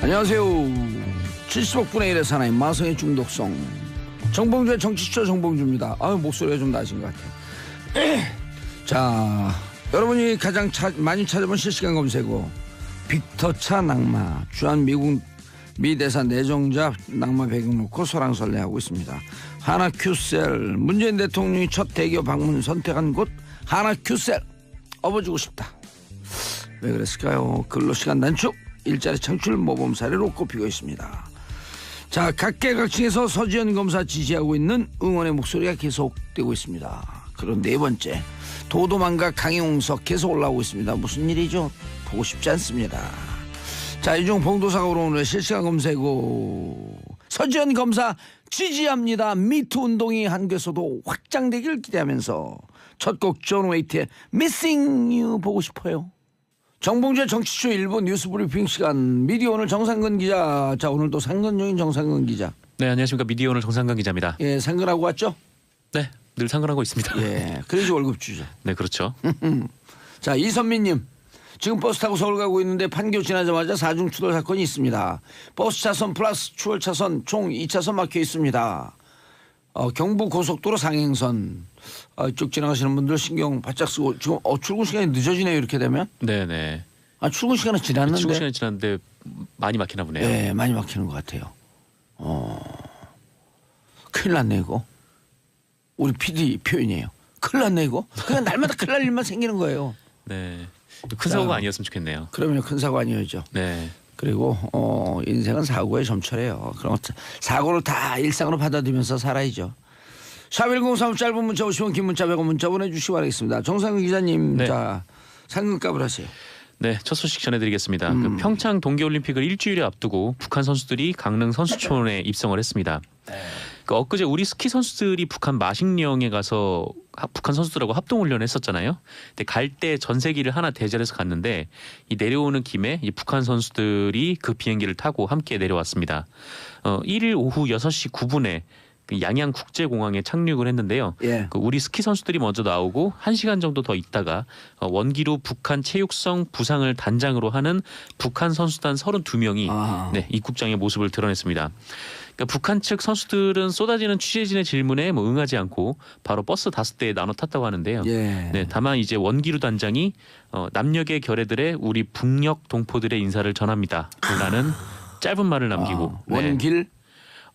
안녕하세요. 70억 분의 1의 사나이 마성의 중독성 정봉주의 정치쇼 정봉주입니다. 목소리가 좀 나신 것 같아요. 자, 여러분이 가장 많이 찾아본 실시간 검색어 빅터차 낙마 주한 미국 미 대사 내정자 낙마 배경 놓고 소랑설레하고 있습니다. 하나 큐셀 문재인 대통령이 첫 대기업 방문 선택한 곳 하나 큐셀 업어주고 싶다. 왜 그랬을까요? 근로시간 단축 일자리 창출 모범 사례로 꼽히고 있습니다. 자, 각계각층에서 서지현 검사 지지하고 있는 응원의 목소리가 계속되고 있습니다. 그런 네 번째, 도도망과 강용석 계속 올라오고 있습니다. 무슨 일이죠? 보고 싶지 않습니다. 자, 이중 봉도사고로 오늘 실시간 검색어 서지현 검사 지지합니다. 미투 운동이 한국에서도 확장되길 기대하면서 첫 곡 존 웨이트의 Missing You 보고 싶어요. 정봉주의 정치쇼 1부 뉴스 브리핑 시간 미디어오늘 정상근 기자. 자, 오늘도 상근용인 정상근 기자. 네, 안녕하십니까. 미디어오늘 정상근 기자입니다. 예, 상근하고 왔죠? 네, 늘 상근하고 있습니다. 예, 그래야지 월급 주죠. 네, 그렇죠. 자, 이선미님. 지금 버스 타고 서울 가고 있는데 판교 지나자마자 4중 추돌 사건이 있습니다. 버스 차선 플러스 추월 차선 총 2차선 막혀 있습니다. 경부 고속도로 상행선 쭉 지나가시는 분들 신경 바짝 쓰고 지금 출근 시간이 늦어지네요. 이렇게 되면. 네네. 출근 시간은 지났는데. 출근 시간이 지났는데 많이 막히나 보네요. 네, 많이 막히는 것 같아요. 큰일 났네 이거. 우리 PD 표현이에요. 큰일 났네 이거. 그냥 날마다 큰일 날 일만 생기는 거예요. 네. 큰 사고가 아니었으면 좋겠네요. 그러면 큰 사고 아니었죠. 네. 그리고 인생은 사고에 점철해요. 그럼 사고를 다 일상으로 받아들이면서 살아야죠. 샵1035 짧은 문자 50원 긴 문자 100원 문자 보내주시기 바라겠습니다. 정상근 기자님. 네. 자, 상근값을 하세요. 네, 첫 소식 전해드리겠습니다. 그 평창 동계올림픽을 일주일에 앞두고 북한 선수들이 강릉 선수촌에 입성을 했습니다. 그 엊그제 우리 스키 선수들이 북한 마식령에 가서 북한 선수들하고 합동훈련을 했었잖아요. 근데 갈 때 전세기를 하나 대절해서 갔는데 이 내려오는 김에 이 북한 선수들이 그 비행기를 타고 함께 내려왔습니다. 1일 오후 6시 9분에 그 양양 국제공항에 착륙을 했는데요. 예. 그 우리 스키 선수들이 먼저 나오고 1시간 정도 더 있다가 원기로 북한 체육성 부상을 단장으로 하는 북한 선수단 32명이 네, 입국장의 모습을 드러냈습니다. 그러니까 북한 측 선수들은 쏟아지는 취재진의 질문에 응하지 않고 바로 버스 5대에 나눠 탔다고 하는데요. 예. 네, 다만 이제 원기루 단장이 남녘의 결애들의 우리 북녘 동포들의 인사를 전합니다라는 짧은 말을 남기고 원길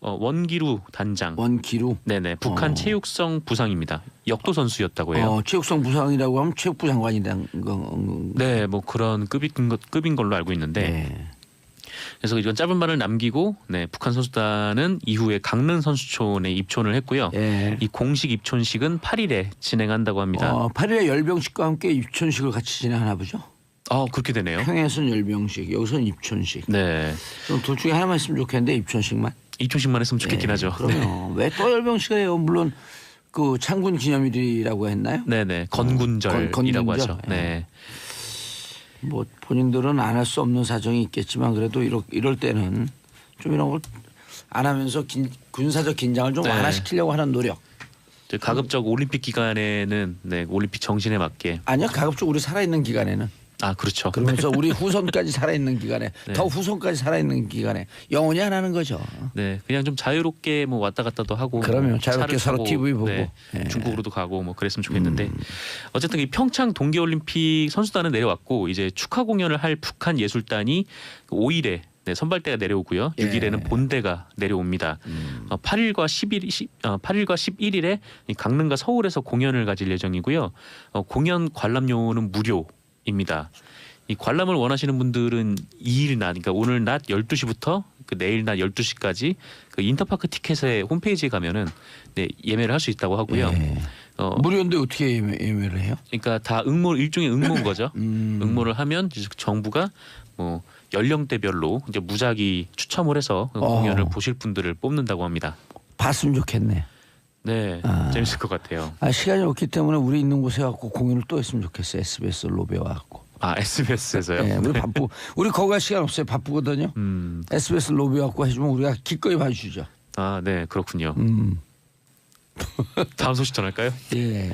원기루 단장. 원기루. 네네. 북한 체육성 부상입니다. 역도 선수였다고 해요. 체육성 부상이라고 하면 체육부 장관이란 거. 네, 뭐 그런 급인 걸로 알고 있는데. 네. 그래서 이건 짧은 말을 남기고, 네, 북한 선수단은 이후에 강릉 선수촌에 입촌을 했고요. 예. 이 공식 입촌식은 8일에 진행한다고 합니다. 8일에 열병식과 함께 입촌식을 같이 진행하나 보죠. 그렇게 되네요. 평양에서는 열병식, 여기서는 입촌식. 네. 좀 둘 중에 하나만 있으면 좋겠는데 입촌식만. 입촌식만 했으면 좋겠긴 하죠. 그럼요. 왜 또 열병식을 해요? 물론 그 창군 기념일이라고 했나요? 네네. 건군절이라고 하죠. 네. 뭐 본인들은 안 할 수 없는 사정이 있겠지만 그래도 이럴 때는 좀 이런 걸 안 하면서 군사적 긴장을 좀 완화시키려고 하는 노력. 가급적 올림픽 기간에는 네, 올림픽 정신에 맞게. 아니요, 가급적 우리 살아있는 기간에는. 그렇죠. 그러면서 우리 후손까지 살아있는 기간에 네. 더 후손까지 살아있는 기간에 영원히 안 하는 거죠. 네, 그냥 좀 자유롭게 뭐 왔다 갔다도 하고. 그러면 자유롭게 서로 TV 보고. 네, 중국으로도 가고 뭐 그랬으면 좋겠는데 어쨌든 이 평창 동계올림픽 선수단은 내려왔고 이제 축하 공연을 할 북한 예술단이 5일에 네, 선발대가 내려오고요. 6일에는 본대가 내려옵니다. 8일과 11일에 강릉과 서울에서 공연을 가질 예정이고요. 공연 관람료는 무료입니다. 이 관람을 원하시는 분들은 2일 낮, 그러니까 오늘 낮 12시부터 그 내일 낮 12시까지 그 인터파크 티켓의 홈페이지에 가면은 네, 예매를 할 수 있다고 하고요. 무료인데 어떻게 예매를 해요? 그러니까 다 일종의 응모인 거죠. 응모를 하면 이제 정부가 뭐 연령대별로 이제 무작위 추첨을 해서 공연을 보실 분들을 뽑는다고 합니다. 봤으면 좋겠네. 네, 재밌을 것 같아요. 시간이 없기 때문에 우리 있는 곳에 갖고 공연을 또 했으면 좋겠어요. SBS 로베 와갖고. SBS에서요? 네, 우리 우리 거기 갈 시간 없어요. 바쁘거든요. SBS 로베 와갖고 해주면 우리가 기꺼이 봐주죠. 네, 그렇군요. 다음 소식 전할까요? 예.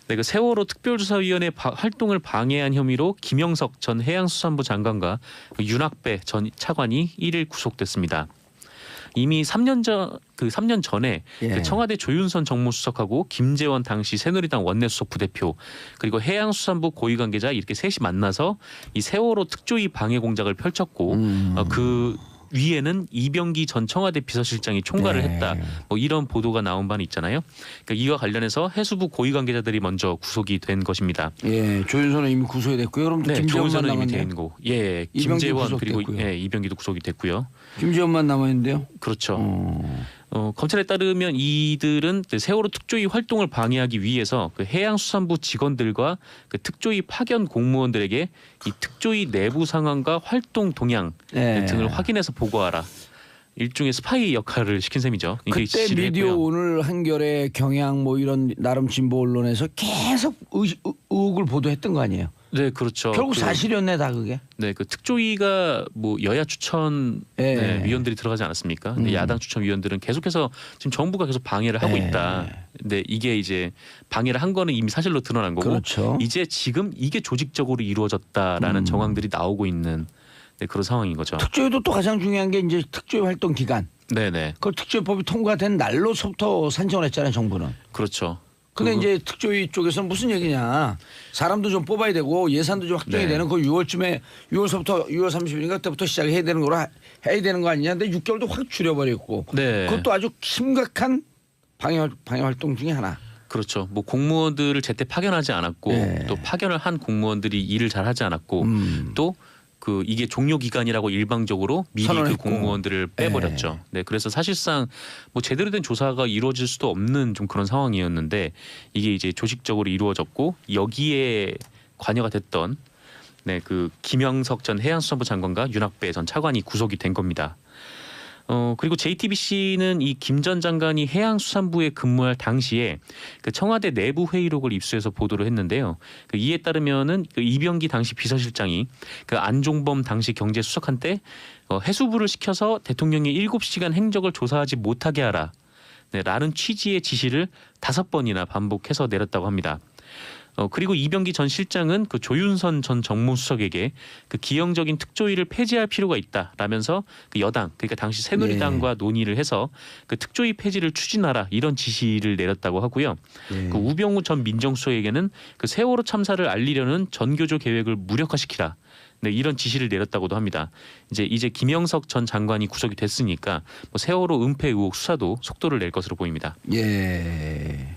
네, 그 세월호 특별조사위원회 활동을 방해한 혐의로 김영석 전 해양수산부 장관과 그 윤학배 전 차관이 1일 구속됐습니다. 이미 3년 전에 예. 그 청와대 조윤선 정무수석하고 김재원 당시 새누리당 원내수석 부대표 그리고 해양수산부 고위 관계자 이렇게 셋이 만나서 이 세월호 특조위 방해 공작을 펼쳤고 그 위에는 이병기 전 청와대 비서실장이 총괄을 네. 했다. 뭐 이런 보도가 나온 바는 있잖아요. 그러니까 이와 관련해서 해수부 고위 관계자들이 먼저 구속이 된 것입니다. 예, 조윤선은 이미 구속이 됐고요. 그럼 네, 김재원만 조윤선은 이미 남았네요. 된 거. 예, 이병기 김재원 그리고 구속됐고요. 예, 이병기도 구속이 됐고요. 김재원만 남았는데요. 그렇죠. 검찰에 따르면 이들은 세월호 특조위 활동을 방해하기 위해서 그 해양수산부 직원들과 그 특조위 파견 공무원들에게 이 특조위 내부 상황과 활동 동향 네. 등을 확인해서 보고하라. 일종의 스파이 역할을 시킨 셈이죠. 이게 그때 지시를 미디어 했고요. 오늘 한겨레 경향 뭐 이런 나름 진보 언론에서 계속 의혹을 보도했던 거 아니에요. 네, 그렇죠. 결국 사실이었네 다 그게. 네, 그 특조위가 뭐 여야 추천 예. 네, 위원들이 들어가지 않았습니까? 근데 야당 추천 위원들은 계속해서 지금 정부가 계속 방해를 하고 예. 있다. 근데 이게 이제 방해를 한 거는 이미 사실로 드러난 거고 그렇죠. 이제 지금 이게 조직적으로 이루어졌다라는 정황들이 나오고 있는 네, 그런 상황인 거죠. 특조위도 또 가장 중요한 게 이제 특조위 활동 기간. 네네, 그 특조위법이 통과된 날로서부터 산정을 했잖아요 정부는. 그렇죠. 근데 그리고- 이제 특조위 쪽에서는 무슨 얘기냐. 사람도 좀 뽑아야 되고 예산도 좀 확정이 네. 되는 그 6월쯤에 6월서부터 6월 30일인가 그때부터 시작해야 되는 거로 해야 되는 거 아니냐. 근데 6개월도 확 줄여버렸고. 네. 그것도 아주 심각한 방해 활동 중에 하나. 그렇죠. 뭐 공무원들을 제때 파견하지 않았고 네. 또 파견을 한 공무원들이 일을 잘 하지 않았고 또 그 이게 종료 기간이라고 일방적으로 미리 그 선언했고. 공무원들을 빼버렸죠. 네, 그래서 사실상 뭐 제대로 된 조사가 이루어질 수도 없는 좀 그런 상황이었는데 이게 이제 조직적으로 이루어졌고 여기에 관여가 됐던 네, 그 김영석 전 해양수산부 장관과 윤학배 전 차관이 구속이 된 겁니다. 그리고 JTBC는 이 김 전 장관이 해양수산부에 근무할 당시에 그 청와대 내부 회의록을 입수해서 보도를 했는데요. 그 이에 따르면은 그 이병기 당시 비서실장이 그 안종범 당시 경제수석한 때 해수부를 시켜서 대통령이 7시간 행적을 조사하지 못하게 하라. 네, 라는 취지의 지시를 5번이나 반복해서 내렸다고 합니다. 그리고 이병기 전 실장은 그 조윤선 전 정무수석에게 그 기형적인 특조위를 폐지할 필요가 있다라면서 그 여당 그러니까 당시 새누리당과 논의를 해서 그 특조위 폐지를 추진하라 이런 지시를 내렸다고 하고요. 네. 그 우병우 전 민정수석에게는 그 세월호 참사를 알리려는 전교조 계획을 무력화시키라. 네, 이런 지시를 내렸다고도 합니다. 이제 김영석 전 장관이 구속이 됐으니까 뭐 세월호 은폐 의혹 수사도 속도를 낼 것으로 보입니다. 예.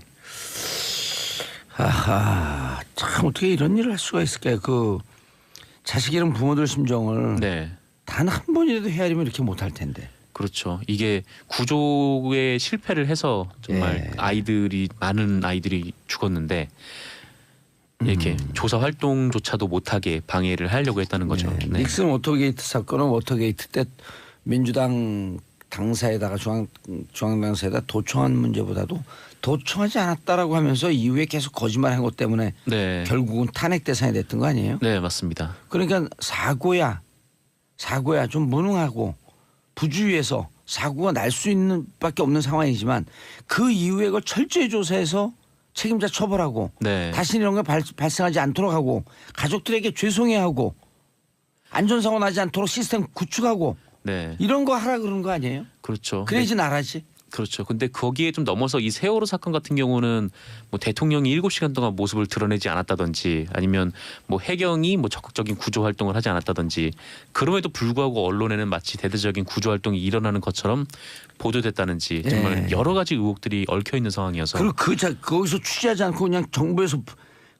하하, 참 어떻게 이런 일을 할 수가 있을까요? 그 자식 잃은 부모들 심정을 네. 단 한 번이라도 헤아리면 이렇게 못할 텐데. 그렇죠. 이게 구조에 실패를 해서 정말 예. 많은 아이들이 죽었는데 이렇게 조사 활동조차도 못하게 방해를 하려고 했다는 거죠. 네. 네. 닉슨 워터게이트 사건은 워터게이트 때 민주당 당사에다가 중앙당사에다 도청한 문제보다도 도청하지 않았다라고 하면서 이후에 계속 거짓말한 것 때문에 네. 결국은 탄핵 대상이 됐던 거 아니에요? 네, 맞습니다. 그러니까 사고야 좀 무능하고 부주의해서 사고가 날 수 있는 밖에 없는 상황이지만 그 이후에 그걸 철저히 조사해서 책임자 처벌하고 네. 다시 이런 거 발생하지 않도록 하고 가족들에게 죄송해하고 안전사고 나지 않도록 시스템 구축하고 네. 이런 거 하라 그런 거 아니에요? 그렇죠. 그래야지 나라지. 그렇죠. 근데 거기에 좀 넘어서 이 세월호 사건 같은 경우는 뭐 대통령이 7시간 동안 모습을 드러내지 않았다든지 아니면 뭐 해경이 뭐 적극적인 구조 활동을 하지 않았다든지 그럼에도 불구하고 언론에는 마치 대대적인 구조 활동이 일어나는 것처럼 보도됐다는지 정말 여러 가지 의혹들이 얽혀 있는 상황이어서 그리고 거기서 취재하지 않고 그냥 정부에서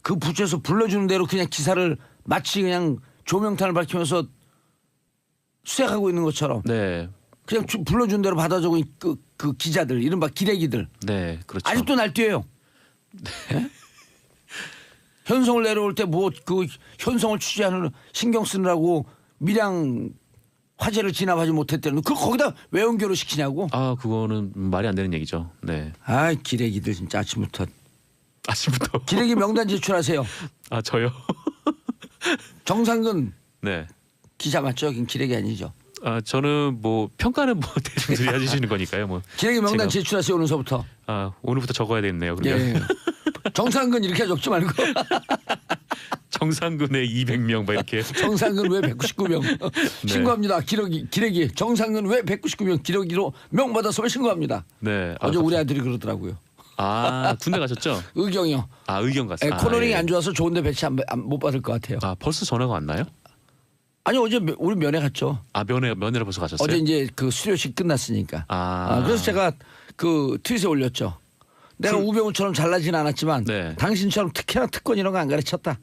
그 부처에서 불러주는 대로 그냥 기사를 마치 그냥 조명탄을 밝히면서 수색하고 있는 것처럼 네. 그냥 불러준 대로 받아 적은 그 기자들 이른바 기레기들 네, 그렇죠. 아직도 날뛰어요. 네? 현성을 내려올 때 뭐 그 현성을 취재하는 신경 쓰느라고 밀양 화재를 진압하지 못했다는 그 거기다 왜 연결을 시키냐고. 아, 그거는 말이 안 되는 얘기죠. 네. 아 기레기들 진짜 아침부터 아침부터. 기레기 명단 제출하세요. 아, 저요? 정상근 네. 기자 맞죠? 여긴 기레기 아니죠. 아, 저는 뭐 평가는 뭐 대중들이 해주시는 거니까요. 뭐 기레기 명단 제가- 제출하세요 오늘서부터. 아, 오늘부터 적어야 되겠네요. 그러면 예. 정상근 이렇게 적지 말고 정상근의 200명 막 이렇게. 정상근 왜 199명 신고합니다. 기레기 정상근 왜 199명 기레기로 명 받아서 신고합니다. 네. 어제 우리 아들이 그러더라고요. 아 군대 가셨죠? 의경이요. 아 의경 갔어요. 코너링이 예. 안 좋아서 좋은데 배치 못 받을 것 같아요. 아 벌써 전화가 왔나요? 아니 어제 우리 면회 갔죠. 아 면회를 벌써 가셨어요? 어제 이제 그 수료식 끝났으니까. 아. 그래서 제가 그 트윗에 올렸죠. 내가 우병우처럼 잘나진 않았지만 네. 당신처럼 특혜나 특권 이런 거 안 가르쳤다.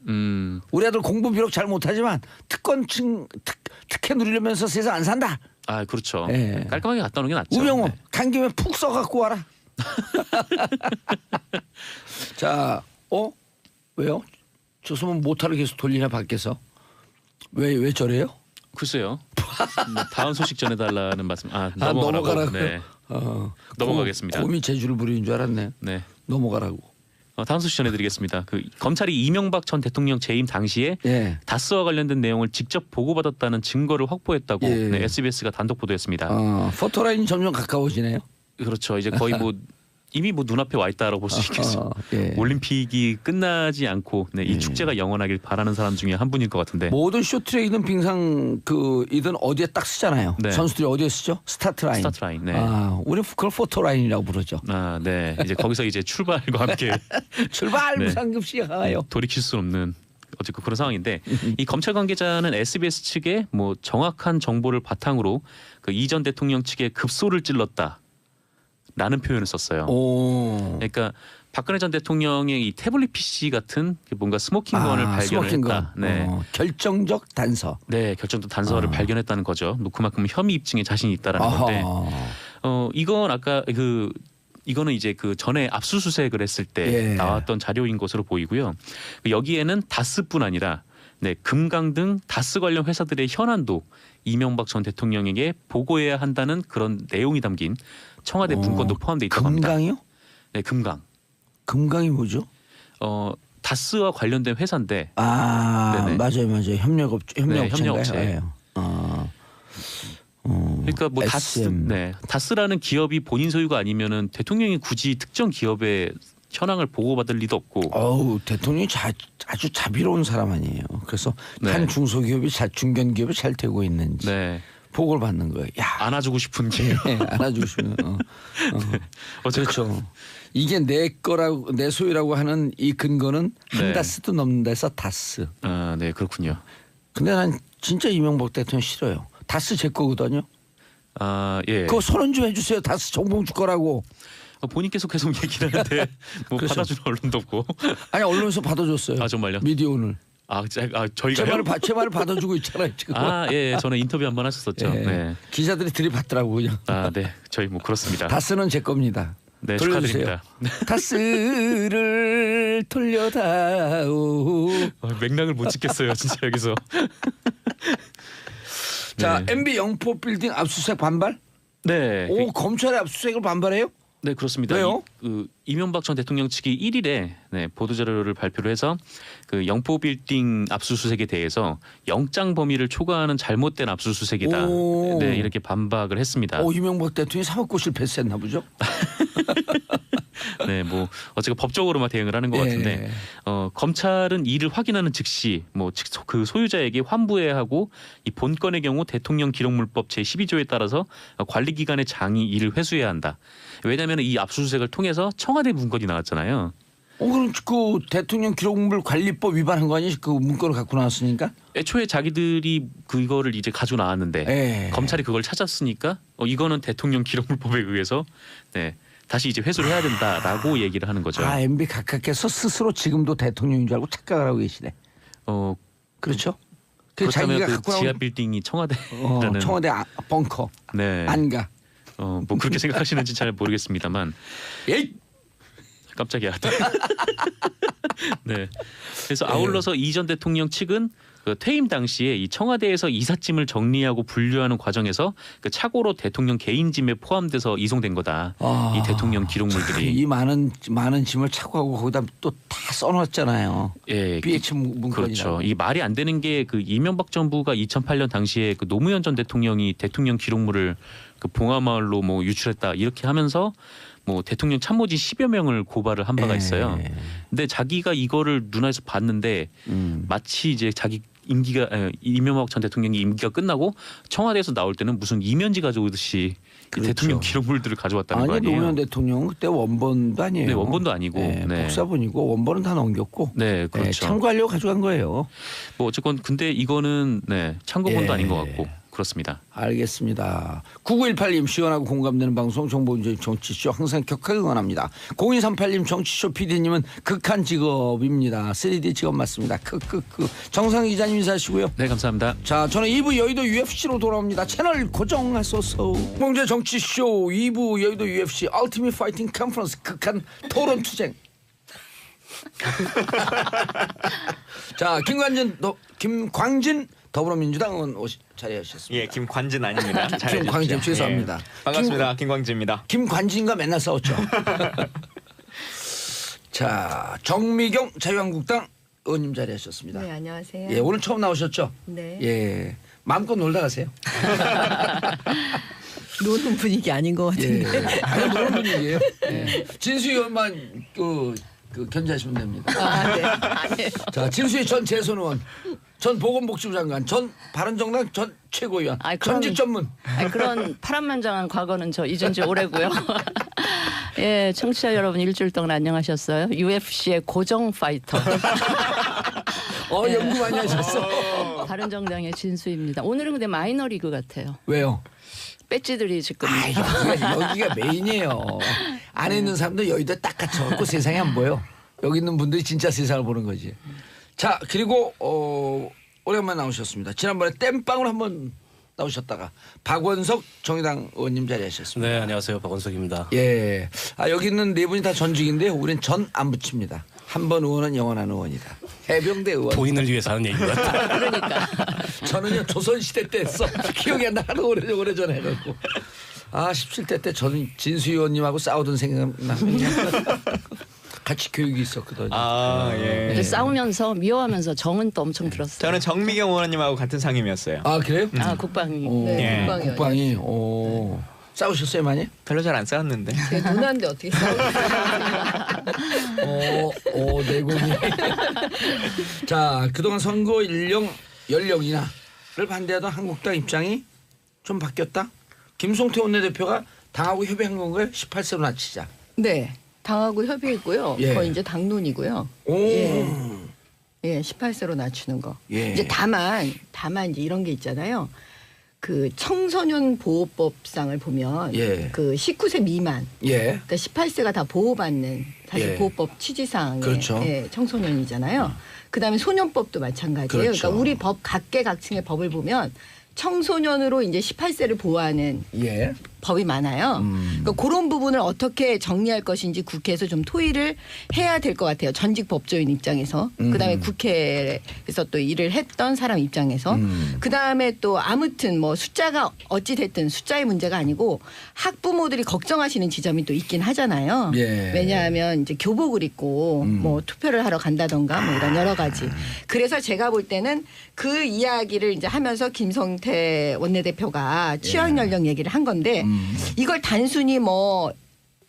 우리 아들 공부 비록 잘 못하지만 특혜 누리려면서 세상 안 산다. 아 그렇죠. 예. 깔끔하게 갔다 오는 게 낫죠. 우병우 네. 간 김에 푹 써갖고 와라. 자, 왜요? 저 소문 모타를 계속 돌리나 밖에서 왜 저래요? 글쎄요. 다음 소식 전해달라는 말씀. 넘어가라고. 넘어가라고. 네. 넘어가겠습니다. 곰이 제주를 부리는 줄 알았네. 네. 넘어가라고. 다음 소식 전해드리겠습니다. 그 검찰이 이명박 전 대통령 재임 당시에 예. 다스와 관련된 내용을 직접 보고받았다는 증거를 확보했다고 예. 네, SBS가 단독 보도했습니다. 포토라인이 점점 가까워지네요. 그렇죠. 이제 거의 뭐 이미 뭐 눈앞에 와 있다라고 볼 수 있겠어요. 예. 올림픽이 끝나지 않고 네, 이 축제가 영원하길 바라는 사람 중에 한 분일 것 같은데. 모든 쇼트랙이든 빙상 이든 어디에 딱 쓰잖아요. 네. 선수들이 어디에 쓰죠? 스타트 라인. 스타트 라인. 네. 우리 그걸 포토 라인이라고 부르죠. 네. 이제 거기서 이제 출발과 함께 출발 네. 무상급 시가요. 돌이킬 수 없는 어쨌든 그런 상황인데 이 검찰 관계자는 SBS 측에 뭐 정확한 정보를 바탕으로 그 이 전 대통령 측에 급소를 찔렀다라는 표현을 썼어요. 오. 그러니까 박근혜 전 대통령의 이 태블릿 PC 같은 뭔가 스모킹건을 발견했다. 네. 결정적 단서. 네, 결정적 단서를 발견했다는 거죠. 뭐 그만큼 혐의 입증에 자신이 있다라는 건데. 이건 아까 이거는 이제 그 전에 압수수색을 했을 때 예. 나왔던 자료인 것으로 보이고요. 여기에는 다스뿐 아니라 네, 금강 등 다스 관련 회사들의 현안도 이명박 전 대통령에게 보고해야 한다는 그런 내용이 담긴 청와대 문건도 포함되어 있다고 합니다. 금강이요? 네, 금강. 금강이 뭐죠? 다스와 관련된 회사인데. 네네. 맞아요. 협력업체인가요? 협력업체. 예. 그러니까 뭐 SM. 다스라는 기업이 본인 소유가 아니면은 대통령이 굳이 특정 기업의 현황을 보고받을 리도 없고. 대통령이 아주 자비로운 사람 아니에요. 그래서 네. 한 중소기업이 중견기업이 잘 되고 있는지 네. 보고를 받는 거예요. 야, 안아주고 싶은 게. 안아주고 싶은. 그렇죠. 이게 내 소유라고 하는 이 근거는 한 네. 다스도 넘는다 해서 다스. 네, 그렇군요. 근데 난 진짜 이명박 대통령 싫어요. 다스 제 거거든요. 예. 그거 선언 좀 해주세요. 다스 정봉주 거라고. 본인께서 계속 얘기를 하는데 뭐 그렇죠. 받아주는 언론도 없고. 아니 언론에서 받아줬어요. 정말요? 미디어 오늘. 저희가요? 제 말을 받아주고 있잖아요 지금. 예, 저는 인터뷰 한번 하셨었죠. 예. 네. 기자들이 들이받더라고 그냥. 네, 저희 뭐 그렇습니다. 다스는 제 겁니다. 네, 돌려주세요. 축하드립니다. 다스를 돌려다오. 맥락을 못 찍겠어요, 진짜 여기서. 자, 네. MB 영포 빌딩 압수수색 반발? 네. 검찰의 압수수색을 반발해요? 네, 그렇습니다. 왜요? 이명박 전 대통령 측이 1일에 보도 자료를 발표를 해서 그 영포 빌딩 압수수색에 대해서 영장 범위를 초과하는 잘못된 압수수색이다. 네, 이렇게 반박을 했습니다. 이명박 대통령이 사법고시를 패스했나 보죠? 네, 뭐 어쨌든 법적으로만 대응을 하는 것 같은데 검찰은 이를 확인하는 즉시 뭐 그 소유자에게 환부해야 하고 이 본건의 경우 대통령 기록물법 제12조에 따라서 관리기관의 장이 이를 회수해야 한다. 왜냐하면 이 압수수색을 통해서 청와대 문건이 나왔잖아요. 그럼 그 대통령 기록물 관리법 위반한 거 아니에요? 그 문건을 갖고 나왔으니까? 애초에 자기들이 그거를 이제 가지고 나왔는데 검찰이 그걸 찾았으니까 이거는 대통령 기록물법에 의해서 다시 이제 회수를 해야 된다라고 얘기를 하는 거죠. MB 각하께서 스스로 지금도 대통령인 줄 알고 착각을 하고 계시네. 그렇죠? 그렇다면 그 지하 빌딩이 청와대라는 청와대 벙커 안가. 뭐 그렇게 생각하시는지 잘 모르겠습니다만. 에이! 깜짝이야. 네. 그래서 아울러서 이 전 대통령 측은 그 퇴임 당시에 이 청와대에서 이삿짐을 정리하고 분류하는 과정에서 그 착오로 대통령 개인 짐에 포함돼서 이송된 거다. 이 대통령 기록물들이. 이 많은 짐을 착오하고 거기다 또 다 써놨잖아요. 예, BH 문건이라고. 그렇죠. 이 말이 안 되는 게 그 이명박 정부가 2008년 당시에 그 노무현 전 대통령이 대통령 기록물을 그 봉화마을로 뭐 유출했다 이렇게 하면서 뭐 대통령 참모진 10여 명을 고발을 한 바가 있어요. 근데 자기가 이거를 눈에서 봤는데 마치 이제 자기 임기가 이명박 전 대통령이 임기가 끝나고 청와대에서 나올 때는 무슨 이면지 가져오듯이 그렇죠. 대통령 기록물들을 가져왔다는 거 아니 아니에요? 노무현 대통령은 그때 원본도 아니에요. 네, 원본도 아니고 네, 네. 복사본이고 원본은 다 넘겼고 네, 그렇죠. 참고하려고 가져간 거예요. 뭐 어쨌건 근데 이거는 네, 참고본도 예. 아닌 것 같고 그렇습니다. 알겠습니다. 9918님 시원하고 공감되는 방송 정보인재 정치쇼 항상 격하게 응원합니다. 0238님 정치쇼 PD님은 극한 직업입니다. 3D 직업 맞습니다. 크크크. 정상 기자님 인사하시고요. 네, 감사합니다. 자, 저는 2부 여의도 UFC로 돌아옵니다. 채널 고정하소서. 공재 정치쇼 2부 여의도 UFC 얼티밋 파이팅 컨퍼런스 극한 토론 투쟁. 자, 김광진 더불어민주당 의원 자리하셨습니다. 예, 김관진 아닙니다. 김광진 죄송합니다. 예. 반갑습니다. 김광진입니다. 김관진과 맨날 싸웠죠. 자, 정미경 자유한국당 의원님 자리하셨습니다. 네, 안녕하세요. 예, 오늘 처음 나오셨죠? 네. 예, 마음껏 놀다 가세요. 노는 분위기 아닌 것 예, 같은데. 아니 노는 분위기예요. 예. 진수희 의원만 그 견제하시면 됩니다. 아, 네. 아니에요. 자, 진수희 전 재선 의원, 전 보건복지부 장관, 전 바른정당 전 최고위원, 아이, 그럼- 전직 전문. 그런 파란만장한 과거는 저 잊은 지 오래고요. 예, 청취자 여러분 일주일 동안 안녕하셨어요. UFC의 고정 파이터. 연구 많이 하셨어. 바른정당의 진수입니다. 오늘은 근데 마이너리그 같아요. 왜요? 배지들이 지금 여기가 메인이에요. 안에 있는 사람들 여의도 딱 갇혀갖고 세상이 안 보여. 여기 있는 분들이 진짜 세상을 보는 거지. 자, 그리고 오랜만에 나오셨습니다. 지난번에 땜빵으로 한번 나오셨다가 박원석 정의당 의원님 자리하셨습니다. 네, 안녕하세요. 박원석입니다. 예, 여기 있는 네 분이 다 전직인데요. 우리는 전 안 붙입니다. 한 번 의원은 영원한 의원이다. 해병대 의원. 본인을 위해서 하는 얘기인 것 같아요. 그러니까 저는요 조선시대 때 했어. 기억이 안 나. 하도 오래전에 해갖고. 17대 때 저는 진수 의원님하고 싸우던 생각나면 같이 교육이 있었거든요. 예. 이제 싸우면서 미워하면서 정은 또 엄청 들었어요. 저는 정미경 의원님하고 같은 상임이었어요. 그래요? 국방이. 오, 네, 국방이. 오. 싸우셨어요 많이? 별로 잘 안 싸웠는데. 누나인데 어떻게 싸우겠어요? 내공이. 자, 그동안 선거 연령이나를 반대하던 한국당 입장이 좀 바뀌었다. 김성태 원내대표가 당하고 협의한 건가요? 18세로 낮추자. 네, 당하고 협의했고요. 예. 거의 이제 당론이고요. 오. 예, 18세로 낮추는 거. 예. 이제 다만 이제 이런 게 있잖아요. 그 청소년 보호법상을 보면 예. 그 19세 미만, 예. 그러니까 18세가 다 보호받는 사실 예. 보호법 취지사항의 그렇죠. 청소년이잖아요. 그다음에 소년법도 마찬가지예요. 그렇죠. 그러니까 우리 법 각계각층의 법을 보면 청소년으로 이제 18세를 보호하는 예. 법이 많아요. 그러니까 그런 부분을 어떻게 정리할 것인지 국회에서 좀 토의를 해야 될 것 같아요. 전직 법조인 입장에서. 그다음에 국회에서 또 일을 했던 사람 입장에서. 그다음에 또 아무튼 뭐 숫자가 어찌 됐든 숫자의 문제가 아니고 학부모들이 걱정하시는 지점이 또 있긴 하잖아요. 예. 왜냐하면 이제 교복을 입고 뭐 투표를 하러 간다던가 뭐 이런 여러 가지. 그래서 제가 볼 때는 그 이야기를 이제 하면서 김성태 원내대표가 취학 연령 얘기를 한 건데 이걸 단순히 뭐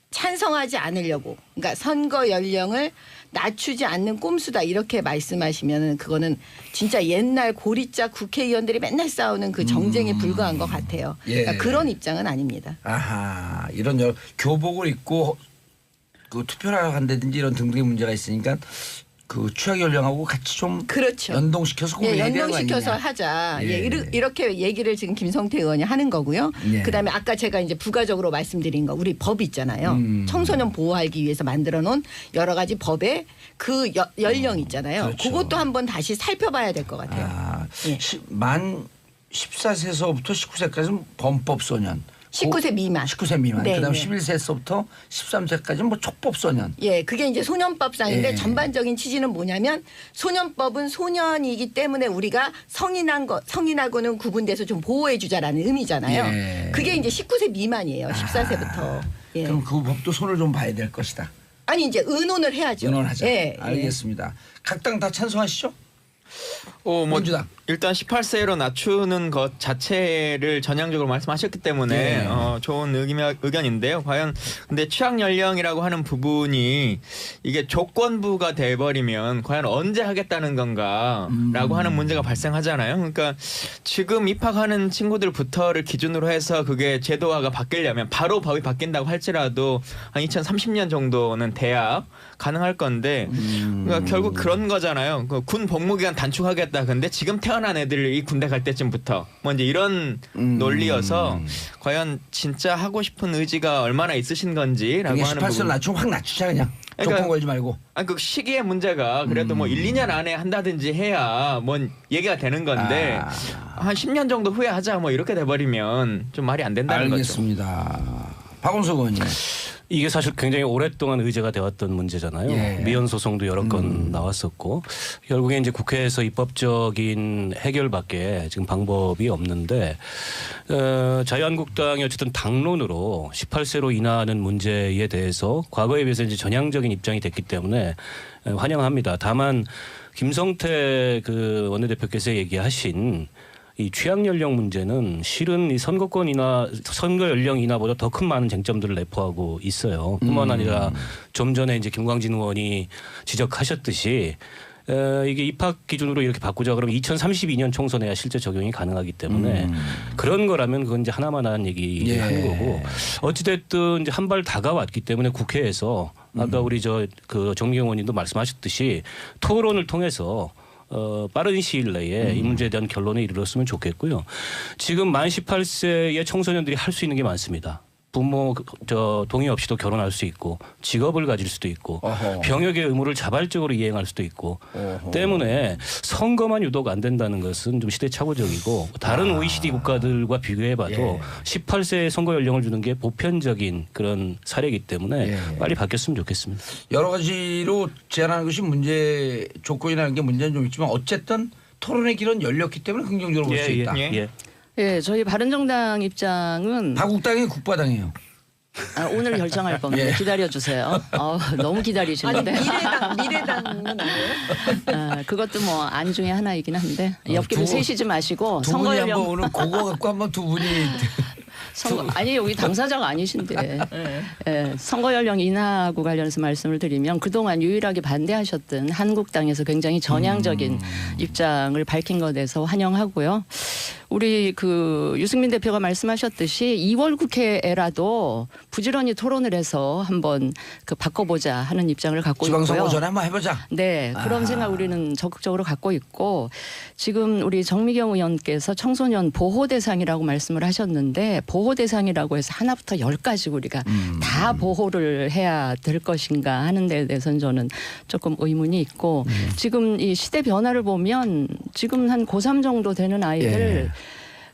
찬성하지 않으려고, 그러니까 선거 연령을 낮추지 않는 꼼수다 이렇게 말씀하시면 그거는 진짜 옛날 고리짜 국회의원들이 맨날 싸우는 그 정쟁에 불과한 것 같아요. 예. 그러니까 그런 입장은 아닙니다. 아하, 이런 교복을 입고 그 투표를 하러 간다든지 이런 등등의 문제가 있으니까 그 취약 연령하고 같이 좀 그렇죠. 연동시켜서 고민해야 되는 거 연동시켜서 아니냐. 하자. 예. 이렇게 얘기를 지금 김성태 의원이 하는 거고요. 예. 그다음에 아까 제가 이제 부가적으로 말씀드린 거 우리 법 있잖아요. 청소년 보호하기 위해서 만들어 놓은 여러 가지 법에 그 연령 있잖아요. 그렇죠. 그것도 한번 다시 살펴봐야 될 것 같아요. 예. 만 14세서부터 19세까지는 범법 소년. 19세 미만. 19세 미만. 네, 그다음 네. 11세서부터 13세까지는 뭐 촉법 소년. 예, 그게 이제 소년법상인데 예. 전반적인 취지는 뭐냐면 소년법은 소년이기 때문에 우리가 성인하고는 구분돼서 좀 보호해 주자라는 의미잖아요. 예. 그게 이제 19세 미만이에요. 14세부터. 예. 그럼 그 법도 손을 좀 봐야 될 것이다. 아니 이제 의논을 해야죠. 의논하자. 예, 알겠습니다. 각 당 다 찬성하시죠? 뭐 민주당. 일단 18세로 낮추는 것 자체를 전향적으로 말씀하셨기 때문에 예. 좋은 의견인데요. 과연 근데 취약 연령이라고 하는 부분이 이게 조건부가 돼버리면 과연 언제 하겠다는 건가라고 하는 문제가 발생하잖아요. 그러니까 지금 입학하는 친구들부터를 기준으로 해서 그게 제도화가 바뀌려면 바로 법이 바뀐다고 할지라도 한 2030년 정도는 돼야 가능할 건데 그러니까 결국 그런 거잖아요. 그 군 복무기간 단축하겠다. 근데 지금 태어난 애들이 군대 갈 때쯤부터 뭐 이제 이런 논리여서 과연 진짜 하고 싶은 의지가 얼마나 있으신 건지라고 그게 하는 18세 부분. 낮추고 확 낮추자 그냥. 그러니까- 조건 걸지 말고. 아니 그 시기의 문제가 그래도 뭐 1, 2년 안에 한다든지 해야 뭔 얘기가 되는 건데 한 10년 정도 후에 하자 뭐 이렇게 돼버리면 좀 말이 안 된다는 거죠. 알겠습니다. 박원석 의원님. 이게 사실 굉장히 오랫동안 의제가 되었던 문제잖아요. 예. 미연 소송도 여러 건 나왔었고 결국에 이제 국회에서 입법적인 해결밖에 지금 방법이 없는데 자유한국당이 어쨌든 당론으로 18세로 인하하는 문제에 대해서 과거에 비해서 이제 전향적인 입장이 됐기 때문에 환영합니다. 다만 김성태 그 원내대표께서 얘기하신 이 취약 연령 문제는 실은 이 선거 연령 인하보다 더 큰 많은 쟁점들을 내포하고 있어요. 뿐만 아니라 좀 전에 이제 김광진 의원이 지적하셨듯이 이게 입학 기준으로 이렇게 바꾸자 그러면 2032년 총선에야 실제 적용이 가능하기 때문에 그런 거라면 그건 이제 하나만한 얘기 하는 거고 어찌됐든 이제 한 발 다가왔기 때문에 국회에서 아까 우리 그 정미경 의원님도 말씀하셨듯이 토론을 통해서 빠른 시일 내에 이 문제에 대한 결론에 이르렀으면 좋겠고요. 지금 만 18세의 청소년들이 할 수 있는 게 많습니다. 부모 동의 없이도 결혼할 수 있고 직업을 가질 수도 있고 어허. 병역의 의무를 자발적으로 이행할 수도 있고 때문에 선거만 유독 안 된다는 것은 좀 시대착오적이고 다른 OECD 국가들과 비교해봐도 18세 선거 연령을 주는 게 보편적인 그런 사례이기 때문에 빨리 바뀌었으면 좋겠습니다. 여러 가지로 제안하는 것이 문제 조건이라는 게 문제는 좀 있지만 어쨌든 토론의 길은 열렸기 때문에 긍정적으로 볼 수 있다. 예, 저희 바른정당 입장은 다국당이 국바당이에요. 오늘 결정할 겁니다. 기다려 주세요. 너무 아니 기다리시는데. 미래당은 아니에요? 그것도 뭐 안 중에 하나이긴 한데 옆길을 세시지 마시고 두 분이 선거 한번 연령 오늘 그거 갖고 한번 두 분이 아니 여기 당사자가 아니신데 선거 연령 인하하고 관련해서 말씀을 드리면 그동안 유일하게 반대하셨던 한국당에서 굉장히 전향적인 입장을 밝힌 것에 대해서 환영하고요. 우리 그 유승민 대표가 말씀하셨듯이 2월 국회에라도 부지런히 토론을 해서 한번 그 바꿔보자 하는 입장을 갖고 지방선거 있고요. 전에 한번 해보자. 네, 그런 생각 우리는 적극적으로 갖고 있고 지금 우리 정미경 의원께서 청소년 보호 대상이라고 말씀을 하셨는데 보호 대상이라고 해서 하나부터 10까지 우리가 다 보호를 해야 될 것인가 하는 데에 대해서는 저는 조금 의문이 있고 지금 이 시대 변화를 보면 지금 한 고3 정도 되는 아이들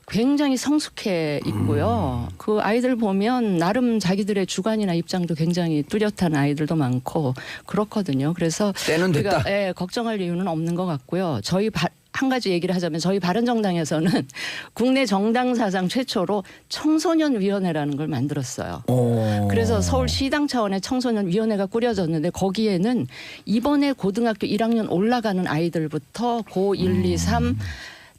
굉장히 성숙해 있고요. 그 아이들 보면 나름 자기들의 주관이나 입장도 굉장히 뚜렷한 아이들도 많고 그렇거든요. 그래서 때는 됐다. 우리가 걱정할 이유는 없는 것 같고요. 저희 한 가지 얘기를 하자면 저희 바른정당에서는 국내 정당 사상 최초로 청소년위원회라는 걸 만들었어요. 그래서 서울시당 차원의 청소년위원회가 꾸려졌는데 거기에는 이번에 고등학교 1학년 올라가는 아이들부터 고1, 2, 3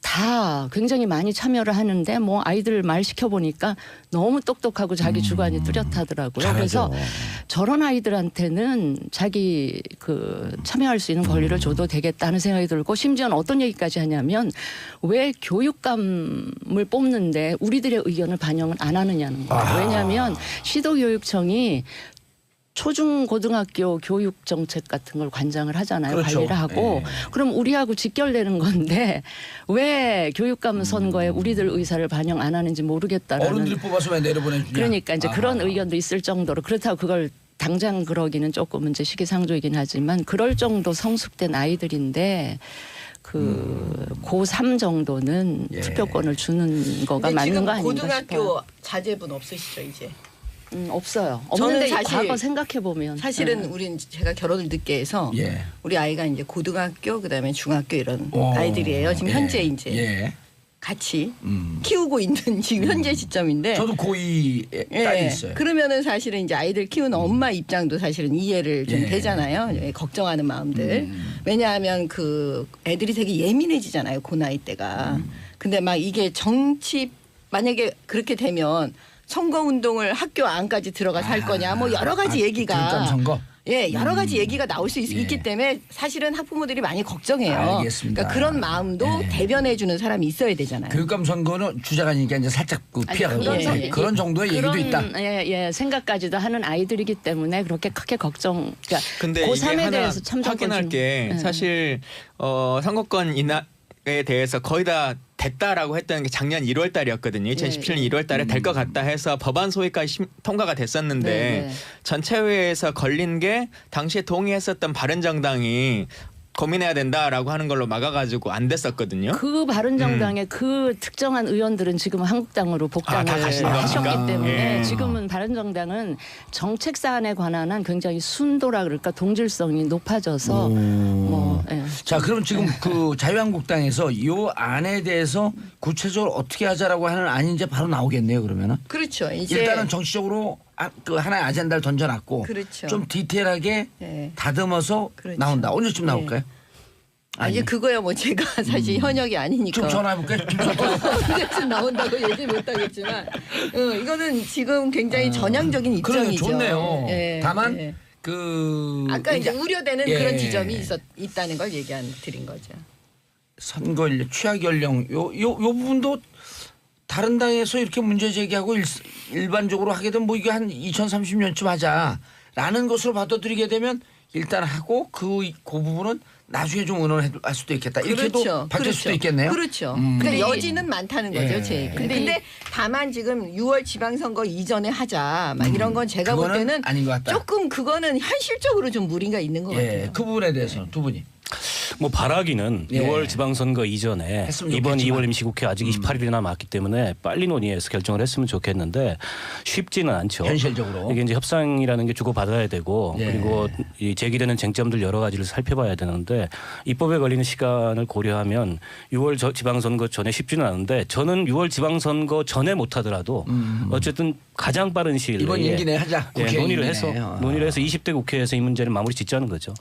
다 굉장히 많이 참여를 하는데 뭐 아이들 말 시켜보니까 너무 똑똑하고 자기 주관이 뚜렷하더라고요. 잘하죠. 그래서 저런 아이들한테는 자기 그 참여할 수 있는 권리를 줘도 되겠다는 생각이 들고 심지어는 어떤 얘기까지 하냐면 왜 교육감을 뽑는데 우리들의 의견을 반영을 안 하느냐는 거예요. 왜냐하면 시도교육청이 초중고등학교 교육 정책 같은 걸 관장을 하잖아요. 그렇죠. 관리를 하고. 그럼 우리하고 직결되는 건데 왜 교육감 선거에 우리들 의사를 반영 안 하는지 모르겠다라는. 어른들이 뽑아서 왜 내려보내주냐. 그러니까 이제 그런 의견도 있을 정도로 그렇다고 그걸 당장 그러기는 조금 이제 시기상조이긴 하지만 그럴 정도 성숙된 아이들인데 그 고3 정도는 투표권을 주는 거가 맞는 거 아닌가 싶어요. 고등학교 자제분 없으시죠 이제? 없어요. 저는 없는데 사실 과거 생각해 보면 사실은 우린 제가 결혼을 늦게 해서 우리 아이가 이제 고등학교 그다음에 중학교 이런 아이들이에요. 지금 현재 이제 같이 키우고 있는 지금 현재 시점인데. 저도 고2 딸이 있어요. 그러면은 사실은 이제 아이들 키우는 엄마 입장도 사실은 이해를 좀 되잖아요. 걱정하는 마음들. 왜냐하면 그 애들이 되게 예민해지잖아요. 그 나이 때가. 근데 막 이게 정치 만약에 그렇게 되면 선거 운동을 학교 안까지 들어가서 할 거냐 뭐 여러 가지 얘기가 득점 선거. 예, 여러 가지 얘기가 나올 수 있기 때문에 사실은 학부모들이 많이 걱정해요. 알겠습니다. 그러니까 그런 마음도 대변해 주는 사람이 있어야 되잖아요. 교육감 선거는 주자가 아니니까 이제 살짝 그 피하고 그런 정도의 얘기도 있다. 예, 생각까지도 하는 아이들이기 때문에 그렇게 크게 걱정. 그러니까 근데 이게 고3에 하나 대해서 참정권 확인할 게 사실 선거권 인하에 대해서 거의 다 됐다라고 했던 게 작년 1월 달이었거든요. 2017년 1월 달에 될 것 같다 해서 법안 소위까지 통과가 됐었는데 네. 전체회의에서 걸린 게 당시에 동의했었던 바른정당이 고민해야 된다라고 하는 걸로 막아가지고 안 됐었거든요. 그 바른정당의 그 특정한 의원들은 지금 한국당으로 복당을 다 가신 겁니까? 하셨기 때문에 예. 지금은 바른정당은 정책 사안에 관한 한 굉장히 순도라 그럴까 동질성이 높아져서 뭐 예. 자, 그럼 지금 그 자유한국당에서 이 안에 대해서 구체적으로 어떻게 하자라고 하는 안이 이제 바로 나오겠네요. 그러면은 그렇죠. 이제 일단은 정치적으로 그 하나의 아젠다를 던져놨고 그렇죠. 좀 디테일하게 네. 다듬어서 그렇죠. 나온다. 언제쯤 네. 나올까요? 이제 그거야 뭐 제가 사실 현역이 아니니까 좀 전화해볼까요? 언제쯤 나온다고 얘기 못하겠지만 이거는 지금 굉장히 전향적인 그러네요. 입장이죠. 좋네요. 예, 다만 예. 그 아까 이제 우려되는 예. 그런 지점이 있다는 걸 드린 거죠. 선거일 취약 연령 요 부분도 다른 당에서 이렇게 문제 제기하고 일반적으로 하게 되면 뭐 이게 한 2030년쯤 하자라는 것으로 받아들이게 되면 일단 하고 그 부분은 나중에 좀 의논할 수도 있겠다. 이렇게도 바뀔 수도 있겠네요. 그렇죠. 그러니까 여지는 많다는 거죠, 예. 제 얘기. 근데 다만 지금 6월 지방선거 이전에 하자 막 이런 건 제가 볼 그거는 때는 아닌 것 같다. 조금 그거는 현실적으로 좀 무리가 있는 것 같아요. 예, 그 부분에 대해서는 두 분이 뭐 바라기는 예. 6월 지방선거 이전에 했으면 이번 좋겠지만. 2월 임시국회 아직 28일이나 남았기 때문에 빨리 논의해서 결정을 했으면 좋겠는데 쉽지는 않죠. 현실적으로. 이게 이제 협상이라는 게 주고받아야 되고 예. 그리고 이 제기되는 쟁점들 여러 가지를 살펴봐야 되는데 입법에 걸리는 시간을 고려하면 6월 지방선거 전에 쉽지는 않은데 저는 6월 지방선거 전에 못하더라도 어쨌든 가장 빠른 시일 이번 내에 임기 내에 하자. 예, 국회 논의를 임기 내에. 해서 20대 국회에서 이 문제를 마무리 짓자는 거죠.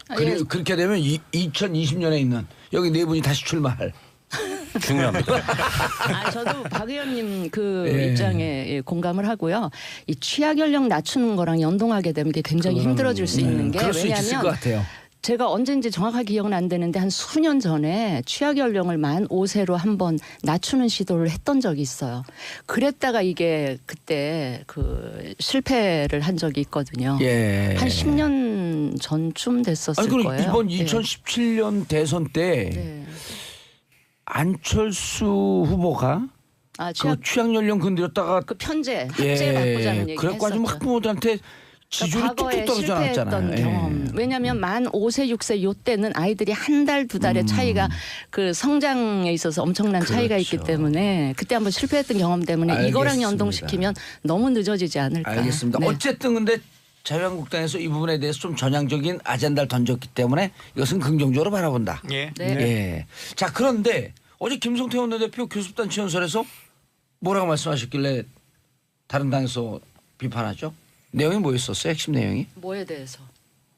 그렇게 되면 2020년에 있는 여기 네 분이 다시 출마할. 중요합니다. 저도 박 의원님 그 예. 입장에 공감을 하고요. 이 취약 연령 낮추는 거랑 연동하게 되면 게 굉장히 힘들어질 수 있는 게 그럴 수 있을 것 왜냐하면 같아요. 제가 언제인지 정확하게 기억은 안 되는데 한 수년 전에 취약 연령을 만 5세로 한번 낮추는 시도를 했던 적이 있어요. 그랬다가 이게 그때 그 실패를 한 적이 있거든요. 예. 한 10년 전쯤 됐었을 아니 그럼 거예요. 이번 예. 2017년 대선 때 네. 안철수 후보가 취약 그 취약 연령 건드렸다가 그 편제 학제 바꾸자는 얘기 그래가지고 했었죠. 학부모들한테 지지율이 과거에 뚝뚝 떨어져 실패했던 나왔잖아요. 경험. 왜냐하면 만 5세 6세 요때는 아이들이 한 달 두 달의 차이가 그 성장에 있어서 엄청난 차이가 있기 그렇죠. 때문에 그때 한번 실패했던 경험 때문에 이거랑 알겠습니다. 연동시키면 너무 늦어지지 않을까. 알겠습니다. 네. 어쨌든 근데 자유한국당에서 이 부분에 대해서 좀 전향적인 아젠다를 던졌기 때문에 이것은 긍정적으로 바라본다. 예. 네. 예. 자 그런데 어제 김성태 원내대표 교섭단체 연설에서 뭐라고 말씀하셨길래 다른 당에서 비판하죠? 내용이 뭐였었어요? 핵심 내용이? 뭐에 대해서?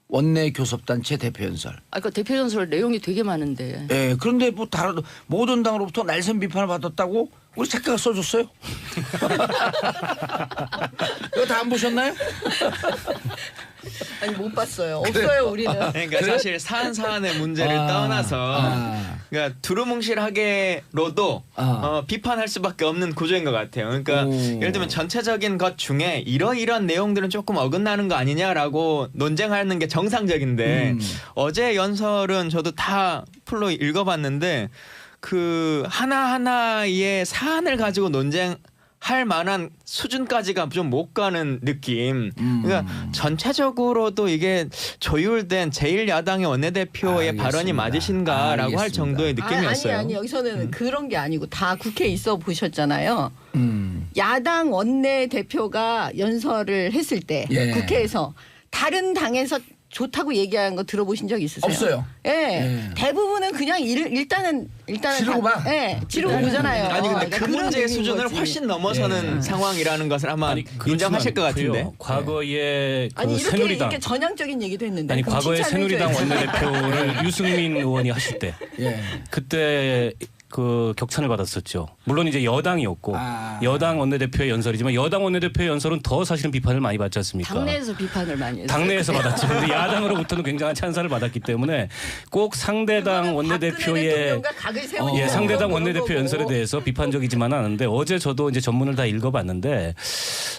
원내 교섭단체 대표 연설. 그 대표 연설 내용이 되게 많은데. 예. 그런데 뭐 다른 모든 당으로부터 날선 비판을 받았다고 우리 작가가 써줬어요. 이거 다 안 보셨나요? 아니 못 봤어요. 없어요 우리는. 그러니까 사실 사안의 문제를 떠나서 그러니까 두루뭉실하게로도 비판할 수밖에 없는 구조인 것 같아요. 그러니까 예를 들면 전체적인 것 중에 이러이러한 내용들은 조금 어긋나는 거 아니냐라고 논쟁하는 게 정상적인데 어제 연설은 저도 다 풀로 읽어봤는데 그 하나하나의 사안을 가지고 논쟁할 만한 수준까지가 좀 못 가는 느낌. 그러니까 전체적으로도 이게 조율된 제1야당의 원내대표의 알겠습니다. 발언이 맞으신가라고 할 알겠습니다. 정도의 느낌이었어요. 아니 여기서는 그런 게 아니고 다 국회에 있어 보셨잖아요. 야당 원내 대표가 연설을 했을 때 예. 국회에서 다른 당에서 좋다고 얘기한 거 들어보신 적 있으세요? 없어요. 예. 예. 대부분은 그냥 일단은 지르고 봐. 예, 지르고 보잖아요. 아니 근데 그러니까 그 그런 문제의 의미인 수준을 거지. 훨씬 넘어서는 상황이라는 것을 아마 그렇지는 인정하실 것 않고요. 같은데. 과거에 그 아니 이렇게 새누리당 이렇게 전향적인 얘기도 했는데. 아니 그럼 과거에 칭찬을 새누리당 해줘야지. 원내대표를 유승민 의원이 하실 때 예. 그때 그 격찬을 받았었죠. 물론 이제 여당이었고 여당 원내대표의 연설이지만 여당 원내대표의 연설은 더 사실은 비판을 많이 받지 않습니까? 당내에서 비판을 많이 했어요. 당내에서 받았죠. 근데 야당으로부터는 굉장한 찬사를 받았기 때문에 꼭 상대당 박근혜 원내대표의 대통령과 각을 세우니까 상대당 그런 원내대표 거고. 연설에 대해서 비판적이지만은 않은데 어제 저도 이제 전문을 다 읽어봤는데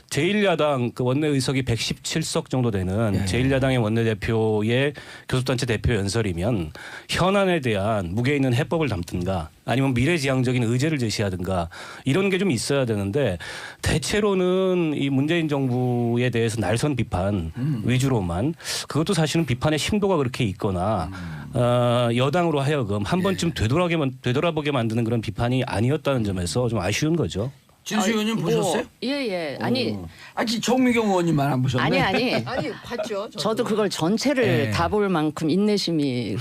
제1야당 그 원내 의석이 117석 정도 되는 제1야당의 원내대표의 교섭단체 대표 연설이면 현안에 대한 무게 있는 해법을 담든가 아니면 미래지향적인 의제를 제시하든가 이런 게 좀 있어야 되는데 대체로는 이 문재인 정부에 대해서 날선 비판 위주로만 그것도 사실은 비판의 심도가 그렇게 있거나 여당으로 하여금 한 번쯤 되돌아보게 만드는 그런 비판이 아니었다는 점에서 좀 아쉬운 거죠. 진수 의원님 보셨어요? 예예. 아니 아니 정미경 의원님만 안 보셨네. 아니. 아니 봤죠. 저도 그걸 전체를 예. 다 볼 만큼 인내심이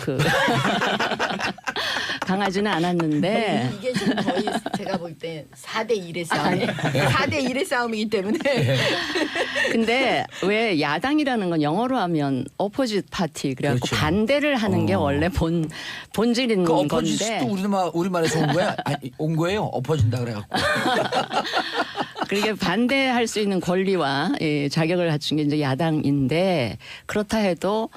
강하지는 않았는데 이게 좀 거의 제가 볼 때 4대 1의 싸움. 4대 1의 싸움이기 때문에. 근데 왜 야당이라는 건 영어로 하면 어포짓 파티 그래갖고 그렇죠. 반대를 하는 게 원래 본질인 그 건데 어퍼지스도 우리말에서 온 거야? 아니, 온 거예요? 엎어진다 그래갖고. 그렇게 반대할 수 있는 권리와 자격을 갖춘 게 이제 야당인데 그렇다 해도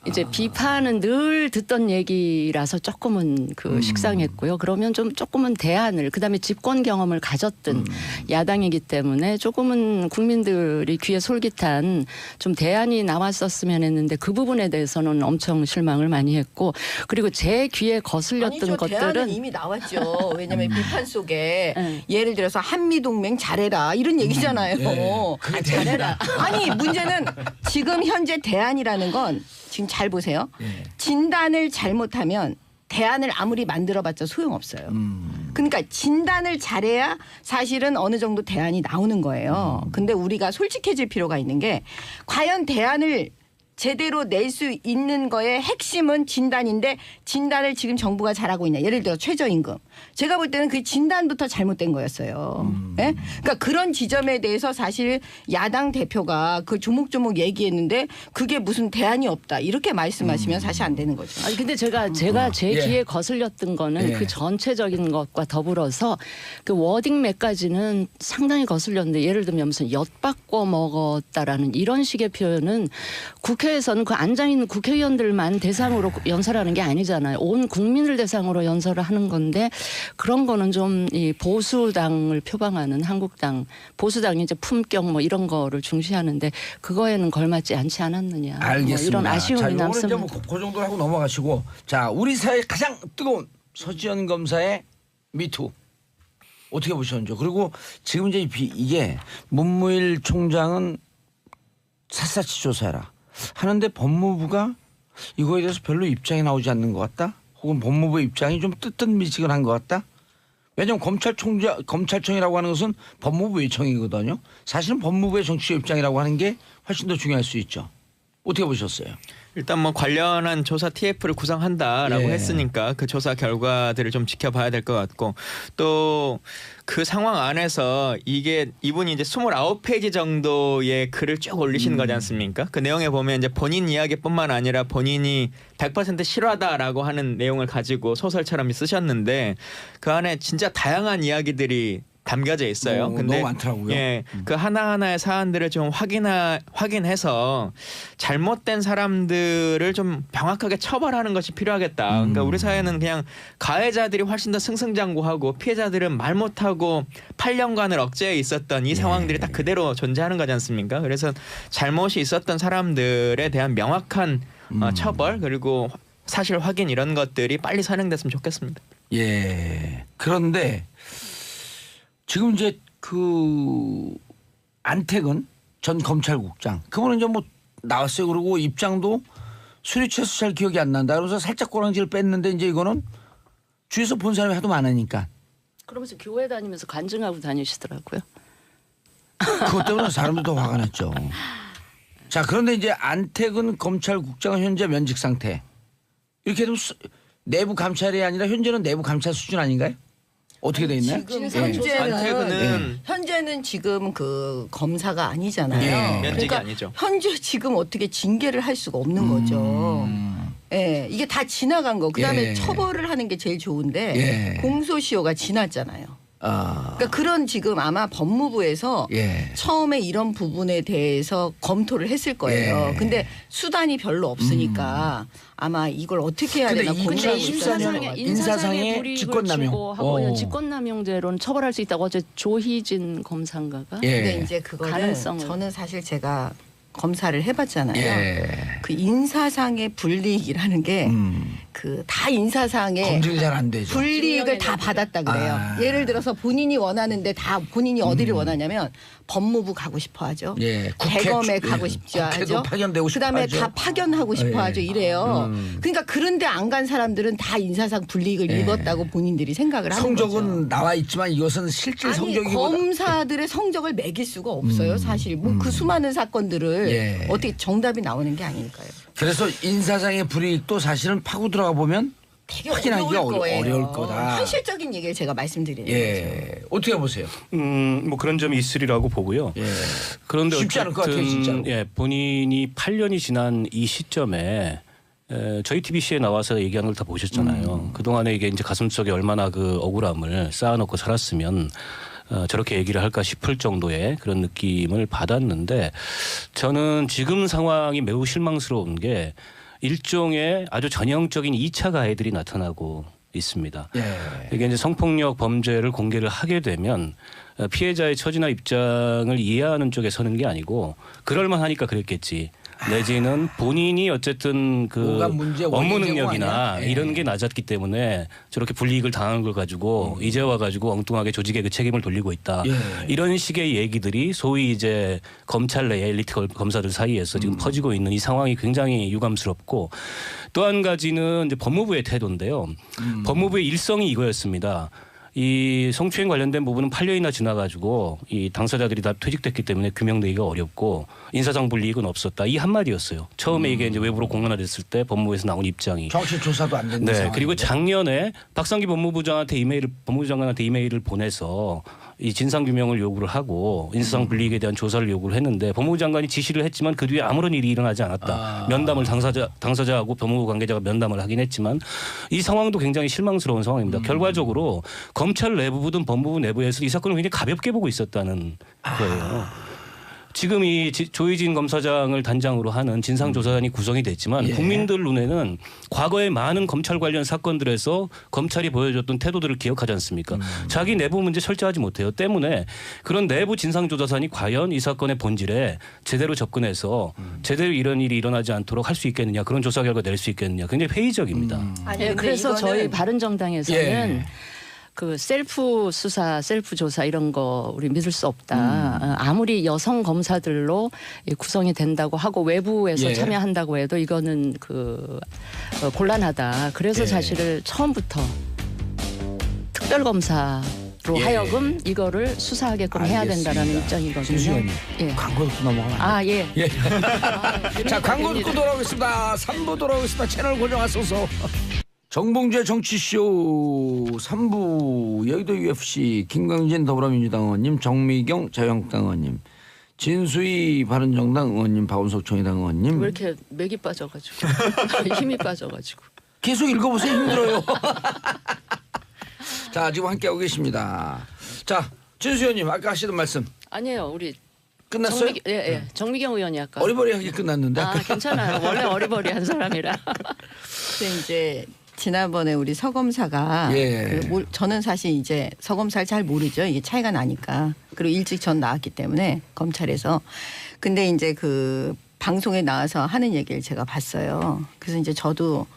이제 비판은 늘 듣던 얘기라서 조금은 식상했고요. 그러면 좀 조금은 대안을 그다음에 집권 경험을 가졌던 야당이기 때문에 조금은 국민들이 귀에 솔깃한 좀 대안이 나왔었으면 했는데 그 부분에 대해서는 엄청 실망을 많이 했고 그리고 제 귀에 거슬렸던 아니죠. 대안은 것들은 이미 나왔죠. 왜냐하면 비판 속에 예를 들어서 한미동맹 잘해라 이런 얘기잖아요. 그게 잘해라. 아니 문제는 지금 현재 대안이라는 건 지금 잘 보세요. 진단을 잘못하면 대안을 아무리 만들어봤자 소용없어요. 그러니까 진단을 잘해야 사실은 어느 정도 대안이 나오는 거예요. 근데 우리가 솔직해질 필요가 있는 게 과연 대안을 제대로 낼 수 있는 거의 핵심은 진단인데 진단을 지금 정부가 잘하고 있냐. 예를 들어 최저임금. 제가 볼 때는 그 진단부터 잘못된 거였어요. 예? 그러니까 그런 지점에 대해서 사실 야당 대표가 그 조목조목 얘기했는데 그게 무슨 대안이 없다. 이렇게 말씀하시면 사실 안 되는 거죠. 아니 근데 제가 제 귀에 거슬렸던 거는 그 전체적인 것과 더불어서 그 워딩 몇 가지는 상당히 거슬렸는데 예를 들면 무슨 엿바꿔 먹었다라는 이런 식의 표현은 국회에서는 그 앉아 있는 국회의원들만 대상으로 연설하는 게 아니잖아요. 온 국민을 대상으로 연설을 하는 건데 그런 거는 좀 이 보수당을 표방하는 한국당 보수당이 이제 품격 뭐 이런 거를 중시하는데 그거에는 걸맞지 않지 않았느냐. 알겠습니다. 뭐 이런 아쉬움이 자, 이거는 이제 남습니다. 그 정도로 하고 넘어가시고 자 우리 사회 가장 뜨거운 서지현 검사의 미투 어떻게 보셨는지 그리고 지금 이제 이게 문무일 총장은 샅샅이 조사해라 하는데 법무부가 이거에 대해서 별로 입장이 나오지 않는 것 같다. 혹은 법무부의 입장이 좀 뜨뜻미지근한 것 같다. 왜냐하면 검찰청이라고 하는 것은 법무부의 청이거든요. 사실은 법무부의 정치적 입장이라고 하는 게 훨씬 더 중요할 수 있죠. 어떻게 보셨어요? 일단 뭐 관련한 조사 TF를 구성한다라고 했으니까 그 조사 결과들을 좀 지켜봐야 될 것 같고 또 그 상황 안에서 이분이 이제 29페이지 정도의 글을 쭉 올리신 거지 않습니까? 그 내용에 보면 이제 본인 이야기뿐만 아니라 본인이 100% 실화다라고 하는 내용을 가지고 소설처럼 쓰셨는데 그 안에 진짜 다양한 이야기들이 담겨져 있어요. 근데 너무 많더라고요. 예, 그 하나하나의 사안들을 좀 확인해서 잘못된 사람들을 좀 명확하게 처벌하는 것이 필요하겠다. 그러니까 우리 사회는 그냥 가해자들이 훨씬 더 승승장구하고 피해자들은 말 못하고 8년간을 억제해 있었던 이 상황들이 딱 그대로 존재하는 거지 않습니까? 그래서 잘못이 있었던 사람들에 대한 명확한 처벌 그리고 사실 확인 이런 것들이 빨리 선행됐으면 좋겠습니다. 예. 그런데 지금 이제 그 안택은 전 검찰국장 그분은 이제 뭐 나왔어요. 그리고 입장도 수리채서 잘 기억이 안 난다. 그래서 살짝 꼬랑지를 뺐는데 이제 이거는 주위에서 본 사람이 하도 많으니까 그러면서 교회 다니면서 간증하고 다니시더라고요. 그것 때문에 사람들이 더 화가 났죠. 자, 그런데 이제 안태근 검찰국장은 현재 면직 상태. 이렇게 해도 내부 감찰이 아니라 현재는 내부 감찰 수준 아닌가요? 어떻게 돼 있나요? 지금 안태근은 현재는 지금 그 검사가 아니잖아요. 예. 면직이 그러니까 아니죠. 현재 지금 어떻게 징계를 할 수가 없는 거죠. 예, 이게 다 지나간 거. 그다음에 예. 처벌을 하는 게 제일 좋은데 예. 공소시효가 지났잖아요. 아, 그러니까 그런 지금 아마 법무부에서 예. 처음에 이런 부분에 대해서 검토를 했을 거예요. 예. 근데 수단이 별로 없으니까 아마 이걸 어떻게 해야 근데 되나 고민하고 2014 있어요. 년 인사상의 불이익을 직권남용. 주고 하고 오. 직권남용죄로는 처벌할 수 있다고 어제 조희진 검사인가가 예. 근데 이제 그거를 가능성을. 저는 사실 제가 검사를 해봤잖아요. 예. 그 인사상의 불이익이라는 게 그 다 인사상의 검증이 잘 안 되죠. 불이익을 다 받았다 그래요. 아. 예를 들어서 본인이 원하는데 다 본인이 어디를 원하냐면 법무부 가고 싶어 하죠. 예, 대검에 예, 가고 싶지 국회도 하죠. 파견되고 싶어 그다음에 하죠. 다 파견하고 싶어 예. 하죠. 이래요. 그러니까 그런데 안 간 사람들은 다 인사상 불이익을 예. 입었다고 본인들이 생각을 하는 성적은 거죠. 나와 있지만 이것은 실질 아니 성적이보다 검사들의 성적을 매길 수가 없어요. 사실 뭐 그 수많은 사건들을 예. 어떻게 정답이 나오는 게 아닐까요? 그래서 인사상의 불이익도 사실은 파고 들어가 보면 되게 확인하기가 어려울 거예요. 어려울 거다. 현실적인 얘기를 제가 말씀드리는 거죠. 예, 어떻게 보세요? 뭐 그런 점이 있으리라고 보고요. 예. 그런데 쉽지 않을 것 같아요, 어쨌든, 진짜로. 예, 본인이 8년이 지난 이 시점에 저희 TBC에 나와서 얘기하는 걸 다 보셨잖아요. 그 동안에 이게 이제 가슴속에 얼마나 그 억울함을 쌓아놓고 살았으면 저렇게 얘기를 할까 싶을 정도의 그런 느낌을 받았는데 저는 지금 상황이 매우 실망스러운 게 일종의 아주 전형적인 2차 가해들이 나타나고 있습니다. 예. 이게 이제 성폭력 범죄를 공개를 하게 되면 피해자의 처지나 입장을 이해하는 쪽에 서는 게 아니고 그럴만 하니까 그랬겠지. 내지는 본인이 어쨌든 그 뭐가 문제, 업무 원인 제공 능력이나 아니야? 예. 이런 게 낮았기 때문에 저렇게 불이익을 당한 걸 가지고 이제 와가지고 엉뚱하게 조직에 그 책임을 돌리고 있다. 예. 이런 식의 얘기들이 소위 이제 검찰 내 엘리트 검사들 사이에서 지금 퍼지고 있는 이 상황이 굉장히 유감스럽고 또 한 가지는 이제 법무부의 태도인데요. 법무부의 일성이 이거였습니다. 이 성추행 관련된 부분은 8년이나 지나가지고 이 당사자들이 다 퇴직됐기 때문에 규명되기가 어렵고 인사상 불이익은 없었다. 이 한마디였어요. 처음에 이게 이제 외부로 공론화됐을 때 법무부에서 나온 입장이. 정치 조사도 안 되는 네. 상황인데. 그리고 작년에 박상기 법무부 장관한테 이메일을 보내서 이 진상 규명을 요구를 하고 인사상 불이익에 대한 조사를 요구를 했는데 법무부 장관이 지시를 했지만 그 뒤에 아무런 일이 일어나지 않았다. 면담을 당사자하고 법무부 관계자가 면담을 하긴 했지만 이 상황도 굉장히 실망스러운 상황입니다. 결과적으로 검찰 내부든 법무부 내부에서 이 사건을 굉장히 가볍게 보고 있었다는 거예요. 지금 이 조희진 검사장을 단장으로 하는 진상조사단이 구성이 됐지만 예. 국민들 눈에는 과거의 많은 검찰 관련 사건들에서 검찰이 보여줬던 태도들을 기억하지 않습니까? 자기 내부 문제 철저하지 못해요. 때문에 그런 내부 진상조사단이 과연 이 사건의 본질에 제대로 접근해서 제대로 이런 일이 일어나지 않도록 할 수 있겠느냐, 그런 조사 결과 낼 수 있겠느냐, 굉장히 회의적입니다. 아니, 예, 근데 그래서 이거는 저희 바른정당에서는 예. 그 셀프 수사, 셀프 조사 이런 거 우리 믿을 수 없다. 아무리 여성 검사들로 구성이 된다고 하고 외부에서 예. 참여한다고 해도 이거는 그 곤란하다. 그래서 예. 사실을 처음부터 특별 검사로 예. 하여금 이거를 수사하게끔 해야 된다라는 입장이거든요. 김수현님, 예. 광고 듣고 넘어가면 안 아 예. 예. 아, 자, 광고 듣고 돌아오겠습니다. 3부 돌아오겠습니다. 채널 고정하소서. 정봉주의 정치쇼 3부 여의도 UFC 김광진 더불어민주당 의원님, 정미경 자유한국당 의원님, 진수희 바른정당 의원님, 박원석 정의당 의원님. 왜 이렇게 맥이 빠져가지고 힘이 빠져가지고. 계속 읽어보세요. 힘들어요. 자, 지금 함께하고 계십니다. 자, 진수 의원님 아까 하시던 말씀 아니에요. 우리 끝났어요? 정미경 의원이 아까. 어리버리하게 끝났는데. 아 괜찮아요. 원래 어리버리한 사람이라. 근데 이제 지난번에 우리 서 검사가 예. 저는 사실 이제 서 검사를 잘 모르죠. 이게 차이가 나니까. 그리고 일찍 전 나왔기 때문에 검찰에서. 근데 이제 그 방송에 나와서 하는 얘기를 제가 봤어요. 그래서 이제 저도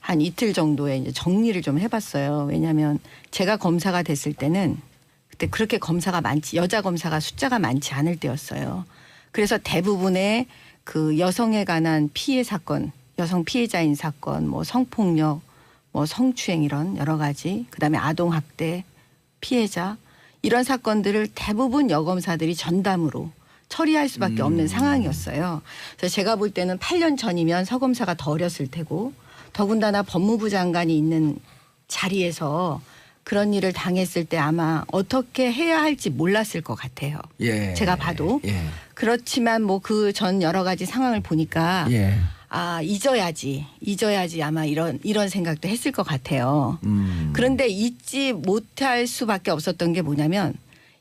한 이틀 정도에 이제 정리를 좀 해봤어요. 왜냐하면 제가 검사가 됐을 때는 그때 그렇게 여자 검사가 숫자가 많지 않을 때였어요. 그래서 대부분의 그 여성에 관한 피해 사건, 여성 피해자인 사건, 뭐 성폭력, 뭐 성추행 이런 여러 가지, 그다음에 아동학대 피해자 이런 사건들을 대부분 여검사들이 전담으로 처리할 수밖에 없는 상황이었어요. 그래서 제가 볼 때는 8년 전이면 서 검사가 더 어렸을 테고 더군다나 법무부 장관이 있는 자리에서 그런 일을 당했을 때 아마 어떻게 해야 할지 몰랐을 것 같아요. 예. 제가 봐도. 예. 그렇지만 뭐 그 전 여러 가지 상황을 보니까 예. 아 잊어야지 아마 이런 생각도 했을 것 같아요. 그런데 잊지 못할 수밖에 없었던 게 뭐냐면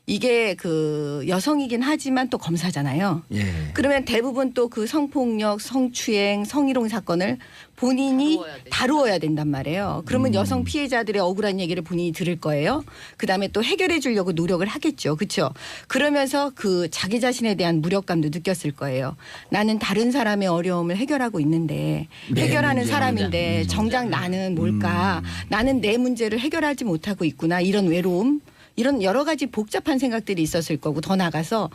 이게 그 여성이긴 하지만 또 검사잖아요. 예. 그러면 대부분 또 그 성폭력, 성추행, 성희롱 사건을 본인이 다루어야 된단 말이에요. 그러면 여성 피해자들의 억울한 얘기를 본인이 들을 거예요. 그다음에 또 해결해 주려고 노력을 하겠죠. 그렇죠? 그러면서 그 자기 자신에 대한 무력감도 느꼈을 거예요. 나는 다른 사람의 어려움을 해결하고 있는데 네, 해결하는 문제, 사람인데 정작 나는 뭘까? 나는 내 문제를 해결하지 못하고 있구나. 이런 외로움. 이런 여러 가지 복잡한 생각들이 있었을 거고 더 나가서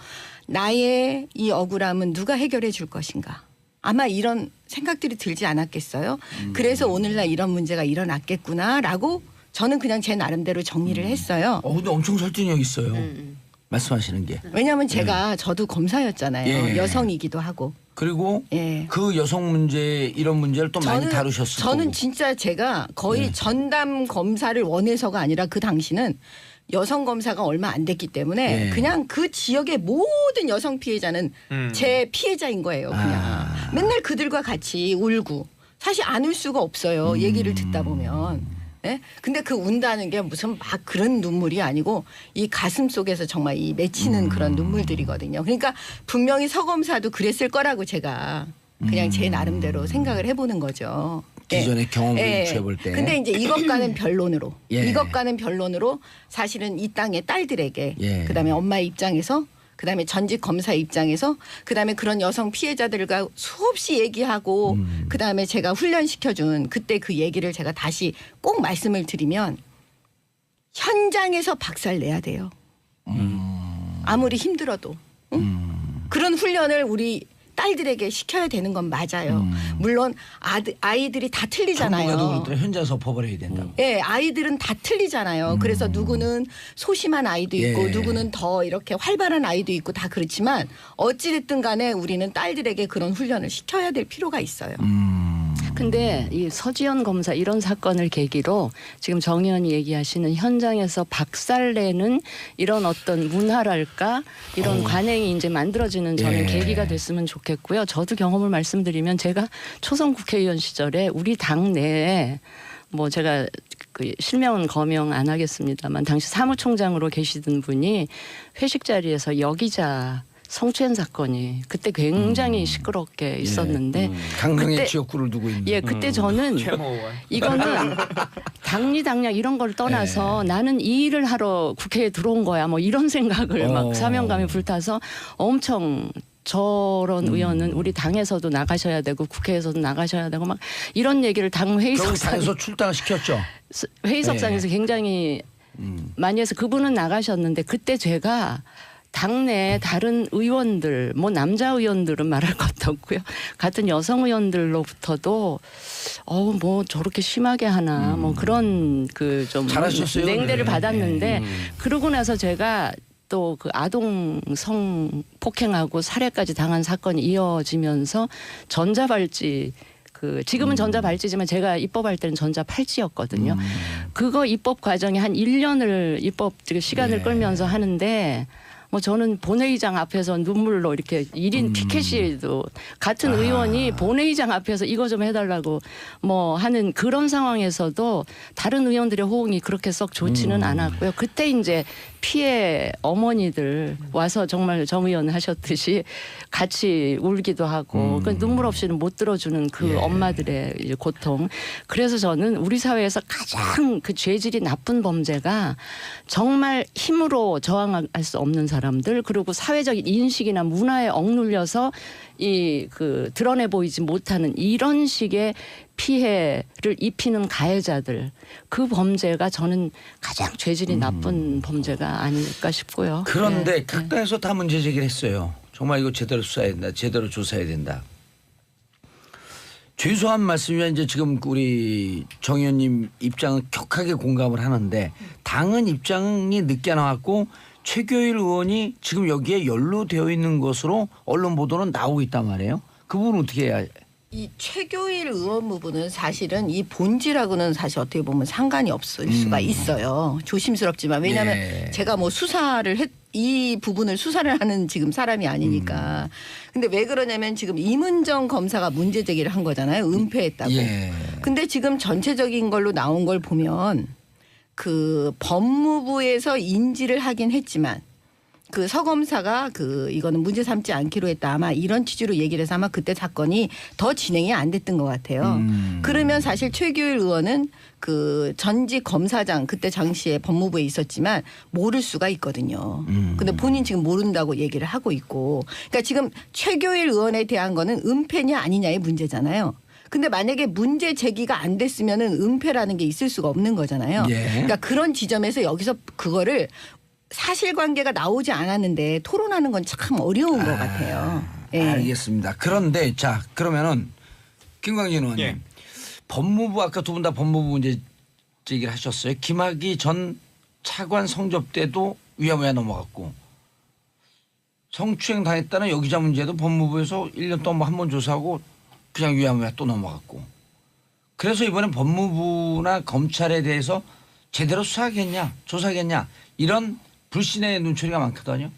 나의 이 억울함은 누가 해결해 줄 것인가. 아마 이런 생각들이 들지 않았겠어요. 그래서 오늘날 이런 문제가 일어났겠구나라고 저는 그냥 제 나름대로 정리를 했어요. 근데 엄청 설득력 있어요. 말씀하시는 게. 왜냐하면 제가 저도 검사였잖아요. 예. 여성이기도 하고. 그리고 예. 그 여성 문제 이런 문제를 또 많이 다루셨을 거고. 저는 진짜 제가 거의 전담 검사를 원해서가 아니라 그 당시는 여성 검사가 얼마 안 됐기 때문에 예. 그냥 그 지역의 모든 여성 피해자는 제 피해자인 거예요. 그냥 맨날 그들과 같이 울고 사실 안 울 수가 없어요. 얘기를 듣다 보면. 예? 근데 그 운다는 게 무슨 막 그런 눈물이 아니고 이 가슴 속에서 정말 이 맺히는 그런 눈물들이거든요. 그러니까 분명히 서 검사도 그랬을 거라고 제가 그냥 제 나름대로 생각을 해보는 거죠. 기존의 경험을 유추해볼 때. 근데 이제 이것과는 변론으로 예. 이것과는 변론으로 사실은 이 땅의 딸들에게 예. 그다음에 엄마의 입장에서 그다음에 전직 검사의 입장에서 그다음에 그런 여성 피해자들과 수없이 얘기하고 그다음에 제가 훈련시켜준 그때 그 얘기를 제가 다시 꼭 말씀을 드리면 현장에서 박살 내야 돼요. 아무리 힘들어도. 응? 그런 훈련을 우리 딸들에게 시켜야 되는 건 맞아요. 물론 아이들이 다 틀리잖아요. 전국에도 그렇더라. 현장에서 퍼버려야 된다고. 예, 아이들은 다 틀리잖아요. 그래서 누구는 소심한 아이도 있고 예. 누구는 더 이렇게 활발한 아이도 있고 다 그렇지만 어찌됐든 간에 우리는 딸들에게 그런 훈련을 시켜야 될 필요가 있어요. 근데 이 서지현 검사 이런 사건을 계기로 지금 정 의원이 얘기하시는 현장에서 박살내는 이런 어떤 문화랄까 이런 관행이 이제 만들어지는 저는 예. 계기가 됐으면 좋겠고요. 저도 경험을 말씀드리면 제가 초선 국회의원 시절에 우리 당 내에 뭐 제가 그 실명은 거명 안 하겠습니다만 당시 사무총장으로 계시던 분이 회식 자리에서 여기자 성추행 사건이 그때 굉장히 시끄럽게 있었는데 강릉에 그때- 지역구를 두고 있는. 예, 그때 저는 최모 의원. 이거는 당리당략 이런 걸 떠나서 나는 이 일을 하러 국회에 들어온 거야 뭐 이런 생각을 막 사명감에 불타서 엄청 저런 의원은 우리 당에서도 나가셔야 되고 국회에서도 나가셔야 되고 막 이런 얘기를 당 결국 회의석상 당에서 출당을 시켰죠. 회의석상에서 굉장히 많이 해서 그분은 나가셨는데 그때 제가 당내 다른 의원들 뭐 남자 의원들은 말할 것도 없고요. 같은 여성 의원들로부터도 뭐 저렇게 심하게 하나 뭐 그런 그 좀 잘하셨어요. 냉대를 네. 받았는데 그러고 나서 제가 또 그 아동 성폭행하고 살해까지 당한 사건이 이어지면서 전자발찌 그 지금은 전자발찌지만 제가 입법할 때는 전자팔찌였거든요. 그거 입법 과정에 한 1년을 입법 시간을 끌면서 하는데 뭐 저는 본회의장 앞에서 눈물로 이렇게 1인 피켓이도 같은 의원이 본회의장 앞에서 이거 좀 해달라고 뭐 하는 그런 상황에서도 다른 의원들의 호응이 그렇게 썩 좋지는 않았고요. 그때 이제 피해 어머니들 와서 정말 정 의원 하셨듯이 같이 울기도 하고 그 눈물 없이는 못 들어주는 그 엄마들의 이제 고통. 그래서 저는 우리 사회에서 가장 그 죄질이 나쁜 범죄가 정말 힘으로 저항할 수 없는 사람들 그리고 사회적인 인식이나 문화에 억눌려서 이 그 드러내 보이지 못하는 이런 식의 피해를 입히는 가해자들 그 범죄가 저는 가장 죄질이 나쁜 범죄가 아닐까 싶고요. 그런데 네. 각당에서 다 문제 제기를 했어요. 정말 이거 제대로 수사해야 된다. 제대로 조사해야 된다. 죄송한 말씀이면 이제 지금 우리 정 의원님 입장은 격하게 공감을 하는데 당은 입장이 늦게 나왔고 최교일 의원이 지금 여기에 연루되어 있는 것으로 언론 보도는 나오고 있단 말이에요. 그 부분은 어떻게 해야? 이 최교일 의원 부분은 사실은 이 본질하고는 사실 어떻게 보면 상관이 없을 수가 있어요. 조심스럽지만 왜냐하면 예. 제가 뭐 이 부분을 수사를 하는 지금 사람이 아니니까. 근데 왜 그러냐면 지금 임은정 검사가 문제 제기를 한 거잖아요. 은폐했다고. 예. 근데 지금 전체적인 걸로 나온 걸 보면 그 법무부에서 인지를 하긴 했지만 그 서 검사가 이거는 문제 삼지 않기로 했다. 아마 이런 취지로 얘기를 해서 아마 그때 사건이 더 진행이 안 됐던 것 같아요. 그러면 사실 최규일 의원은 그 전직 검사장 그때 당시에 법무부에 있었지만 모를 수가 있거든요. 근데 본인 지금 모른다고 얘기를 하고 있고. 그러니까 지금 최규일 의원에 대한 거는 은폐냐 아니냐의 문제잖아요. 근데 만약에 문제 제기가 안 됐으면은 은폐라는 게 있을 수가 없는 거잖아요. 예. 그러니까 그런 지점에서 여기서 그거를 사실관계가 나오지 않았는데 토론하는 건 참 어려운 것 같아요. 예. 알겠습니다. 그런데 자 그러면은 김광진 의원님 예. 법무부 아까 두 분 다 법무부 문제 얘기를 하셨어요. 김학의 전 차관 성접 때도 위야무야 넘어갔고 성추행 당했다는 여기자 문제도 법무부에서 1년 동안 한 번 조사하고 그냥 위야무야 또 넘어갔고 그래서 이번엔 법무부나 검찰에 대해서 제대로 수사하겠냐 조사하겠냐 이런 불신의 눈초리가 많거든요.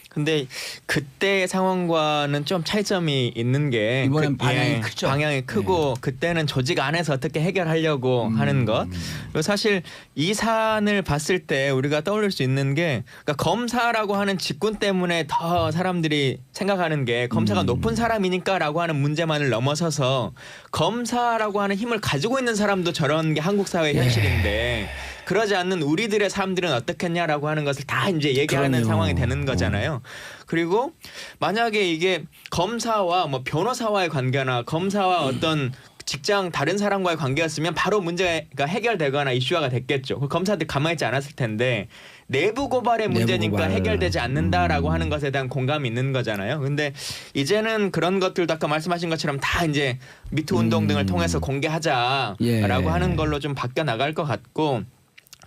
근데 그때의 상황과는 좀 차이점이 있는 게 이번엔 방향이 크죠. 방향이 크고 그때는 조직 안에서 어떻게 해결하려고 하는 것. 그리고 사실 이 사안을 봤을 때 우리가 떠올릴 수 있는 게 그러니까 검사라고 하는 직군 때문에 더 사람들이 생각하는 게 검사가 높은 사람이니까라고 하는 문제만을 넘어서서 검사라고 하는 힘을 가지고 있는 사람도 저런 게 한국 사회의 현실인데 그러지 않는 우리들의 삶들은 어떻겠냐라고 하는 것을 다 이제 얘기하는 그럼요. 상황이 되는 거잖아요. 그리고 만약에 이게 검사와 뭐 변호사와의 관계나 검사와 어떤 직장 다른 사람과의 관계였으면 바로 문제가 해결되거나 이슈화가 됐겠죠. 검사들 가만히 있지 않았을 텐데 내부 고발의 문제니까 고발. 해결되지 않는다라고 하는 것에 대한 공감이 있는 거잖아요. 근데 이제는 그런 것들도 아까 말씀하신 것처럼 다 이제 미투 운동 등을 통해서 공개하자라고 예. 하는 걸로 좀 바뀌어 나갈 것 같고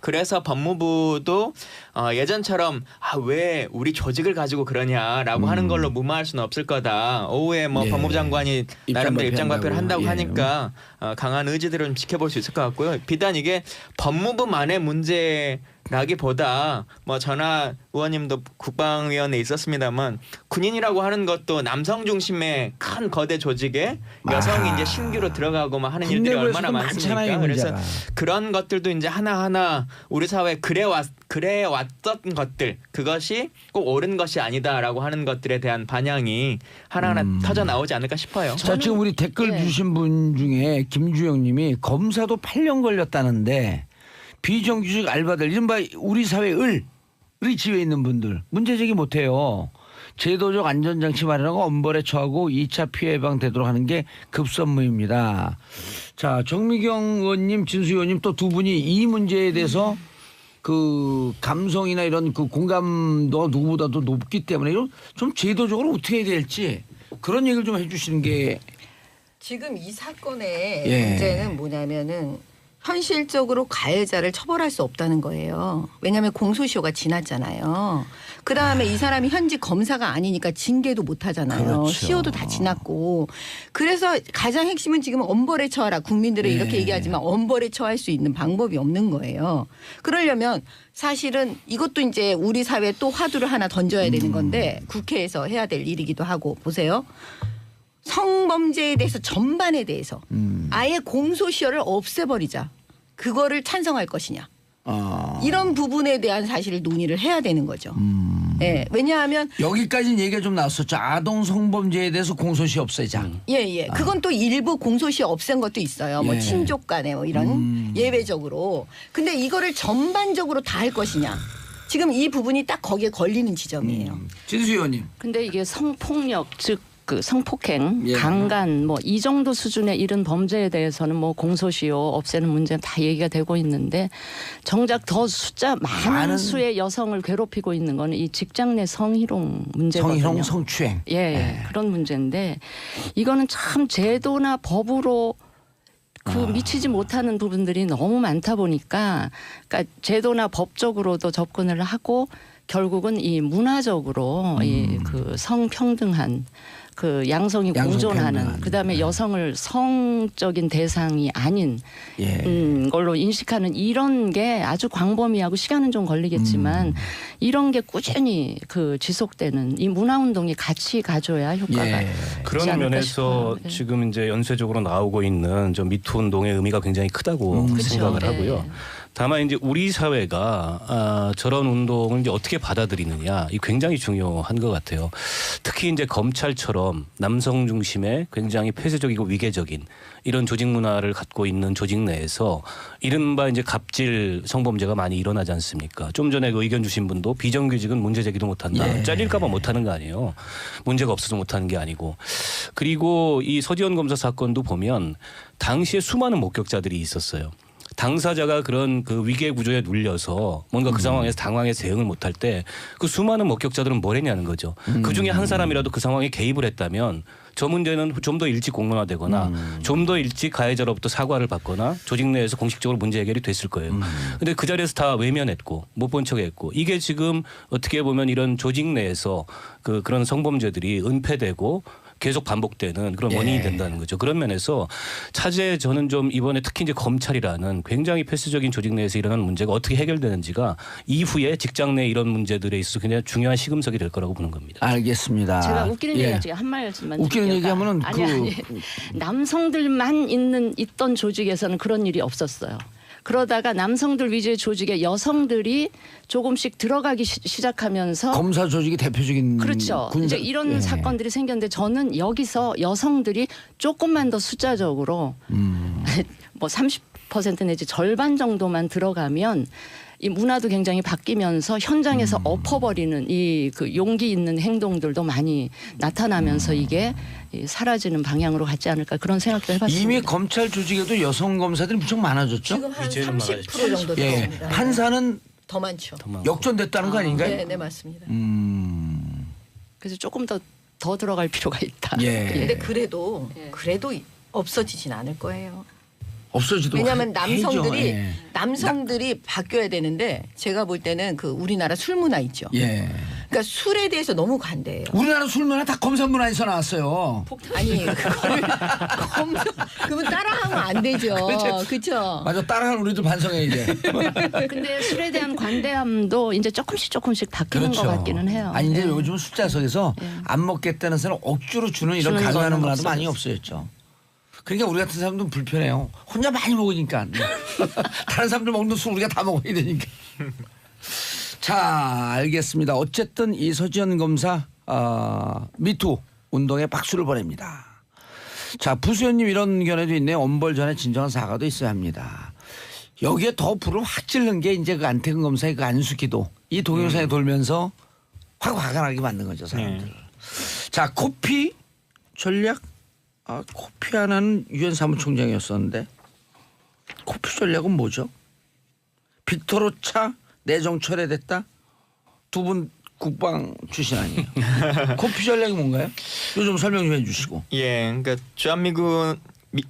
그래서 법무부도 예전처럼 왜 우리 조직을 가지고 그러냐라고 하는 걸로 무마할 수는 없을 거다. 오후에 뭐 예. 법무부 장관이 나름대로 입장 발표를 한다고 예. 하니까 강한 의지들을 좀 지켜볼 수 있을 것 같고요. 비단 이게 법무부만의 문제라기보다 뭐 전하 의원님도 국방위원회에 있었습니다만 군인이라고 하는 것도 남성 중심의 큰 거대 조직에 여성이 이제 신규로 들어가고 막 하는 일들이 얼마나 많습니까? 많잖아요, 그래서 문제가. 그런 것들도 이제 하나하나 우리 사회에 그래왔던 것들 그것이 꼭 옳은 것이 아니다라고 하는 것들에 대한 반향이 하나하나 터져 나오지 않을까 싶어요. 자 지금 우리 댓글 예. 주신 분 중에 김주영님이 검사도 8년 걸렸다는데 비정규직 알바들 이른바 우리 사회 을이 지에 있는 분들 문제 제기 못해요. 제도적 안전장치 마련하고 엄벌에 처하고 2차 피해 예방되도록 하는 게 급선무입니다. 자 정미경 의원님 진수 의원님 또 두 분이 이 문제에 대해서 그 감성이나 이런 그 공감도가 누구보다도 높기 때문에 이런 좀 제도적으로 어떻게 해야 될지 그런 얘기를 좀 해주시는 게 지금 이 사건의 예. 문제는 뭐냐면은 현실적으로 가해자를 처벌할 수 없다는 거예요. 왜냐하면 공소시효가 지났잖아요. 그다음에 이 사람이 현직 검사가 아니니까 징계도 못 하잖아요. 그렇죠. 시효도 다 지났고. 그래서 가장 핵심은 지금 엄벌에 처하라. 국민들은 예. 이렇게 얘기하지만 엄벌에 처할 수 있는 방법이 없는 거예요. 그러려면 사실은 이것도 이제 우리 사회에 또 화두를 하나 던져야 되는 건데 국회에서 해야 될 일이기도 하고 보세요. 성범죄에 대해서 전반에 대해서 아예 공소시효를 없애버리자. 그거를 찬성할 것이냐. 이런 부분에 대한 사실을 논의를 해야 되는 거죠. 예, 왜냐하면 여기까지는 얘기가 좀 나왔었죠. 아동 성범죄에 대해서 공소시효 없애자. 예. 그건 또 일부 공소시효 없앤 것도 있어요. 뭐 예. 친족 간에 뭐 이런 예외적으로. 근데 이거를 전반적으로 다 할 것이냐. 지금 이 부분이 딱 거기에 걸리는 지점이에요. 진수 의원님. 근데 이게 성폭력 즉 그 성폭행, 예. 강간 뭐 이 정도 수준의 이른 범죄에 대해서는 뭐 공소시효 없애는 문제는 다 얘기가 되고 있는데 정작 더 숫자 많은 수의 여성을 괴롭히고 있는 거는 이 직장 내 성희롱 문제거든요. 성희롱 성추행. 예, 그런 문제인데 이거는 참 제도나 법으로 미치지 못하는 부분들이 너무 많다 보니까 그러니까 제도나 법적으로도 접근을 하고 결국은 이 문화적으로 이 그 성평등한 그 양성이 공존하는 양성평등한. 그다음에 여성을 성적인 대상이 아닌 걸로 인식하는 이런 게 아주 광범위하고 시간은 좀 걸리겠지만 이런 게 꾸준히 그 지속되는 이 문화운동이 같이 가져야 효과가 있지 그런 않을까 면에서 싶어요. 예. 지금 이제 연쇄적으로 나오고 있는 좀 미투 운동의 의미가 굉장히 크다고 생각을 그렇죠. 하고요. 네. 다만 이제 우리 사회가 저런 운동을 이제 어떻게 받아들이느냐 이 굉장히 중요한 것 같아요. 특히 이제 검찰처럼 남성 중심의 굉장히 폐쇄적이고 위계적인 이런 조직 문화를 갖고 있는 조직 내에서 이른바 이제 갑질 성범죄가 많이 일어나지 않습니까? 좀 전에 그 의견 주신 분도 비정규직은 문제 제기도 못한다. 잘릴까봐 못하는 거 아니에요. 문제가 없어서 못하는 게 아니고. 그리고 이 서지현 검사 사건도 보면 당시에 수많은 목격자들이 있었어요. 당사자가 그런 그 위계 구조에 눌려서 뭔가 그 상황에서 당황해서 대응을 못할 때 그 수많은 목격자들은 뭘 했냐는 거죠. 그중에 한 사람이라도 그 상황에 개입을 했다면 저 문제는 좀 더 일찍 공론화되거나 좀 더 일찍 가해자로부터 사과를 받거나 조직 내에서 공식적으로 문제 해결이 됐을 거예요. 근데 그 자리에서 다 외면했고 못 본 척했고 이게 지금 어떻게 보면 이런 조직 내에서 그런 성범죄들이 은폐되고 계속 반복되는 그런 원인이 된다는 거죠. 그런 면에서 차제 저는 좀 이번에 특히 이제 검찰이라는 굉장히 폐쇄적인 조직 내에서 일어나는 문제가 어떻게 해결되는지가 이후에 직장 내 이런 문제들에 있어서 굉장히 중요한 시금석이 될 거라고 보는 겁니다. 알겠습니다. 제가 웃기는 얘기가 지금 한 말씀만 웃기는 드릴게요. 얘기하면은 아니 남성들만 있던 조직에서는 그런 일이 없었어요. 그러다가 남성들 위주의 조직에 여성들이 조금씩 들어가기 시작하면서 검사 조직이 대표적인 그렇죠. 이제 이런 사건들이 생겼는데 저는 여기서 여성들이 조금만 더 숫자적으로 뭐 30% 내지 절반 정도만 들어가면 이 문화도 굉장히 바뀌면서 현장에서 엎어버리는 이 그 용기 있는 행동들도 많이 나타나면서 이게 사라지는 방향으로 갔지 않을까 그런 생각도 해봤습니다. 이미 검찰 조직에도 여성 검사들이 무척 많아졌죠. 지금 한 이제는 30% 정도 예. 되었습니다. 판사는 더 많죠. 역전됐다는 거 아닌가요? 네, 네 맞습니다. 그래서 조금 더 들어갈 필요가 있다. 예. 근데 그래도 없어지진 않을 거예요. 없어지도 왜냐하면 해죠. 남성들이 예. 남성들이 바뀌어야 되는데 제가 볼 때는 그 우리나라 술 문화 있죠. 예. 그러니까 술에 대해서 너무 관대해요. 우리나라 술 문화 다 검사 문화에서 나왔어요. 아니 그거를 그러면 따라하면 안 되죠. 그렇죠. 맞아, 따라하는 우리도 반성해야 돼. 근데 술에 대한 관대함도 이제 조금씩 바뀌는 것 같기는 해요. 아니 이제 예. 요즘 숫자석에서 안 먹겠다는 사람 억지로 주는 이런 주는 강요하는 거는 문화도 많이 없어졌죠. 그러니까 우리 같은 사람도 불편해요. 혼자 많이 먹으니까. 다른 사람들 먹는 술 우리가 다 먹어야 되니까. 자, 알겠습니다. 어쨌든 이 서지현 검사 미투 운동에 박수를 보냅니다. 자, 부수연님 이런 견해도 있네요. 엄벌 전에 진정한 사과도 있어야 합니다. 여기에 더 불을 확 찔른 게 이제 그 안태근 검사의 그 안수기도 이 동영상에 돌면서 확 화가 나게 만든 거죠, 사람들. 자, 코피 전략. 코피 하나는 유엔 사무총장이었었는데 코피 전략은 뭐죠? 빅토르차 내정 철회됐다? 두 분 국방 출신 아니에요? 코피 전략이 뭔가요? 이거 좀 설명 좀 해주시고. 예, 그러니까 주한미군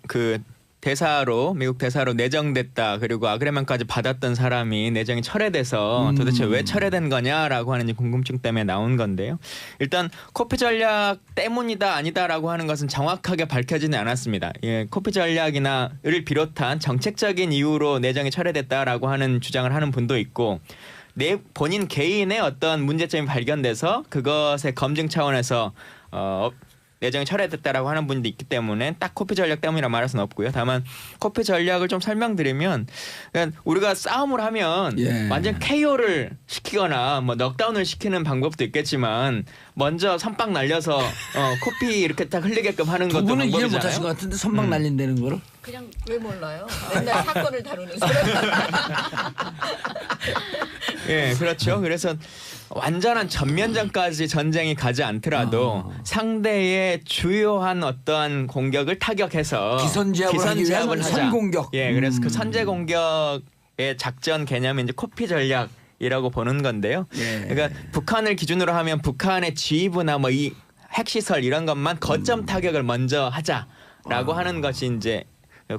그 대사로 미국 대사로 내정됐다. 그리고 아그레만까지 받았던 사람이 내정이 철회돼서 도대체 왜 철회된 거냐라고 하는 궁금증 때문에 나온 건데요. 일단 코피 전략 때문이다 아니다라고 하는 것은 정확하게 밝혀지지 않았습니다. 예, 코피 전략이나를 비롯한 정책적인 이유로 내정이 철회됐다라고 하는 주장을 하는 분도 있고 본인 개인의 어떤 문제점이 발견돼서 그것의 검증 차원에서 내정이 철회됐다라고 하는 분도 있기 때문에 딱 코피 전략 때문이라 말할 수는 없고요. 다만 코피 전략을 좀 설명드리면 그러니까 우리가 싸움을 하면 완전 KO를 시키거나 뭐 넉다운을 시키는 방법도 있겠지만 먼저 선빵 날려서 코피 이렇게 딱 흘리게끔 하는 것도 두 분은 방법이잖아요. 이해 못하신 것 같은데 선박 날린다는 거를? 그냥 왜 몰라요? 맨날 사건을 다루는 사람. 예, 그렇죠. 그래서 완전한 전면전까지 전쟁이 가지 않더라도 상대의 주요한 어떠한 공격을 타격해서 기선제압을 하기 위한 선공격. 예, 그래서 그 선제 공격의 작전 개념이 이제 코피 전략이라고 보는 건데요. 그러니까 북한을 기준으로 하면 북한의 지휘부나 뭐 이 핵시설 이런 것만 거점 타격을 먼저 하자라고 하는 것이 이제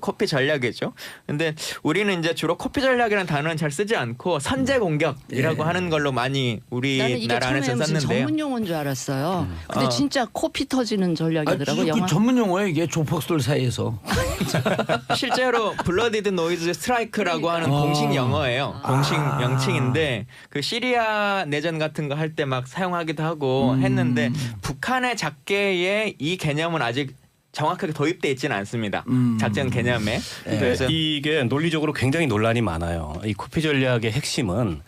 코피 전략이죠. 근데 우리는 이제 주로 코피 전략이라는 단어는 잘 쓰지 않고 선제 공격이라고 하는 걸로 많이 나는 이게 우리나라 안에서 처음에 무슨 썼는데요. 전문 용어인 줄 알았어요. 근데 진짜 코피 터지는 전략이더라고. 그 영화. 전문 용어예요 이게 조폭들 사이에서. 실제로 블러디드 노이즈 스트라이크라고 하는 공식 영어예요. 공식 명칭인데 그 시리아 내전 같은 거 할 때 막 사용하기도 하고 했는데 북한의 작계에 이 개념은 아직 정확하게 도입돼 있지는 않습니다. 작전 개념에. 그래서 이게 논리적으로 굉장히 논란이 많아요. 이 코피 전략의 핵심은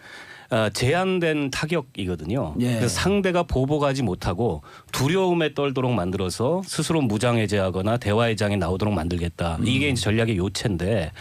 제한된 타격이거든요. 예. 그래서 상대가 보복하지 못하고 두려움에 떨도록 만들어서 스스로 무장해제하거나 대화의 장에 나오도록 만들겠다. 이게 이제 전략의 요체인데,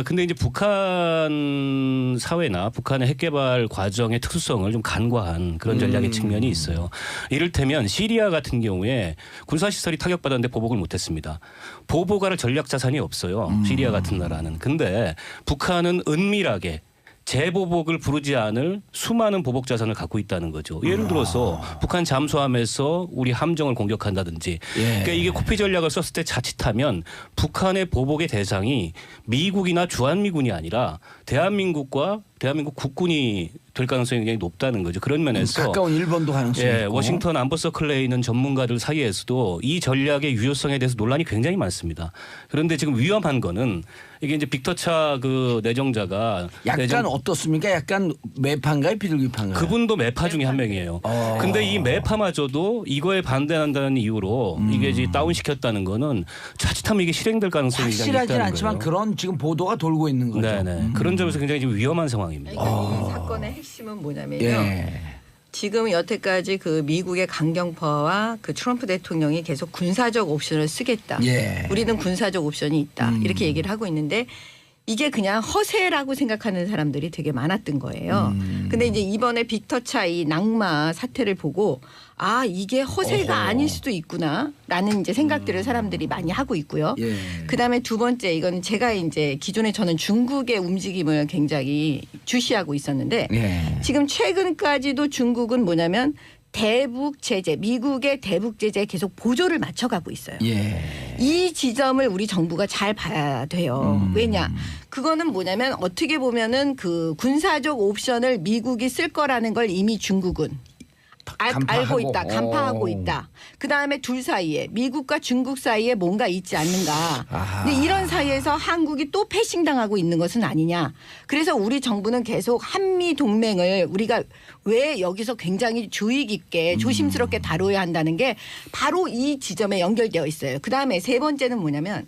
근데 이제 북한 사회나 북한의 핵개발 과정의 특수성을 좀 간과한 그런 전략의 측면이 있어요. 이를테면 시리아 같은 경우에 군사시설이 타격받았는데 보복을 못했습니다. 보복할 전략 자산이 없어요. 시리아 같은 나라는. 근데 북한은 은밀하게 재보복을 부르지 않을 수많은 보복 자산을 갖고 있다는 거죠. 예를 들어서 북한 잠수함에서 우리 함정을 공격한다든지. 그러니까 이게 코피 전략을 썼을 때 자칫하면 북한의 보복의 대상이 미국이나 주한미군이 아니라 대한민국과 대한민국 국군이 될 가능성이 굉장히 높다는 거죠. 그런 면에서 가까운 일본도 가능성이 예, 있고. 워싱턴 안보서클에 있는 전문가들 사이에서도 이 전략의 유효성에 대해서 논란이 굉장히 많습니다. 그런데 지금 위험한 거는 이게 이제 빅터차 그 내정자가 약간 어떻습니까? 약간 매파인가요, 비둘기파인가요? 그분도 매파 중에 한 명이에요. 근데 이 매파마저도 이거에 반대한다는 이유로 이게 이제 다운시켰다는 거는 자칫하면 이게 실행될 가능성이 굉장히 확실하진 있다는 않지만 거예요. 그런 지금 보도가 돌고 있는 거죠. 네네. 그런 점에서 굉장히 지금 위험한 상황입니다. 그러니까 이 사건의 핵심은 뭐냐면요. 예. 지금 여태까지 그 미국의 강경파와 그 트럼프 대통령이 계속 군사적 옵션을 쓰겠다. 예. 우리는 군사적 옵션이 있다. 이렇게 얘기를 하고 있는데 이게 그냥 허세라고 생각하는 사람들이 되게 많았던 거예요. 근데 이제 이번에 빅터차 이 낙마 사태를 보고 아 이게 허세가 아닐 수도 있구나라는 이제 생각들을 사람들이 많이 하고 있고요. 예. 그다음에 두 번째 이건 제가 이제 기존에 저는 중국의 움직임을 굉장히 주시하고 있었는데 예. 지금 최근까지도 중국은 뭐냐면 대북 제재, 미국의 대북 제재에 계속 보조를 맞춰가고 있어요. 예. 이 지점을 우리 정부가 잘 봐야 돼요. 왜냐? 그거는 뭐냐면 어떻게 보면은 그 군사적 옵션을 미국이 쓸 거라는 걸 이미 중국은 알고 간파하고. 있다, 간파하고 있다. 그 다음에 둘 사이에 미국과 중국 사이에 뭔가 있지 않는가. 아하. 근데 이런 사이에서 한국이 또 패싱당하고 있는 것은 아니냐. 그래서 우리 정부는 계속 한미 동맹을 우리가 왜 여기서 굉장히 주의 깊게 조심스럽게 다뤄야 한다는 게 바로 이 지점에 연결되어 있어요. 그 다음에 세 번째는 뭐냐면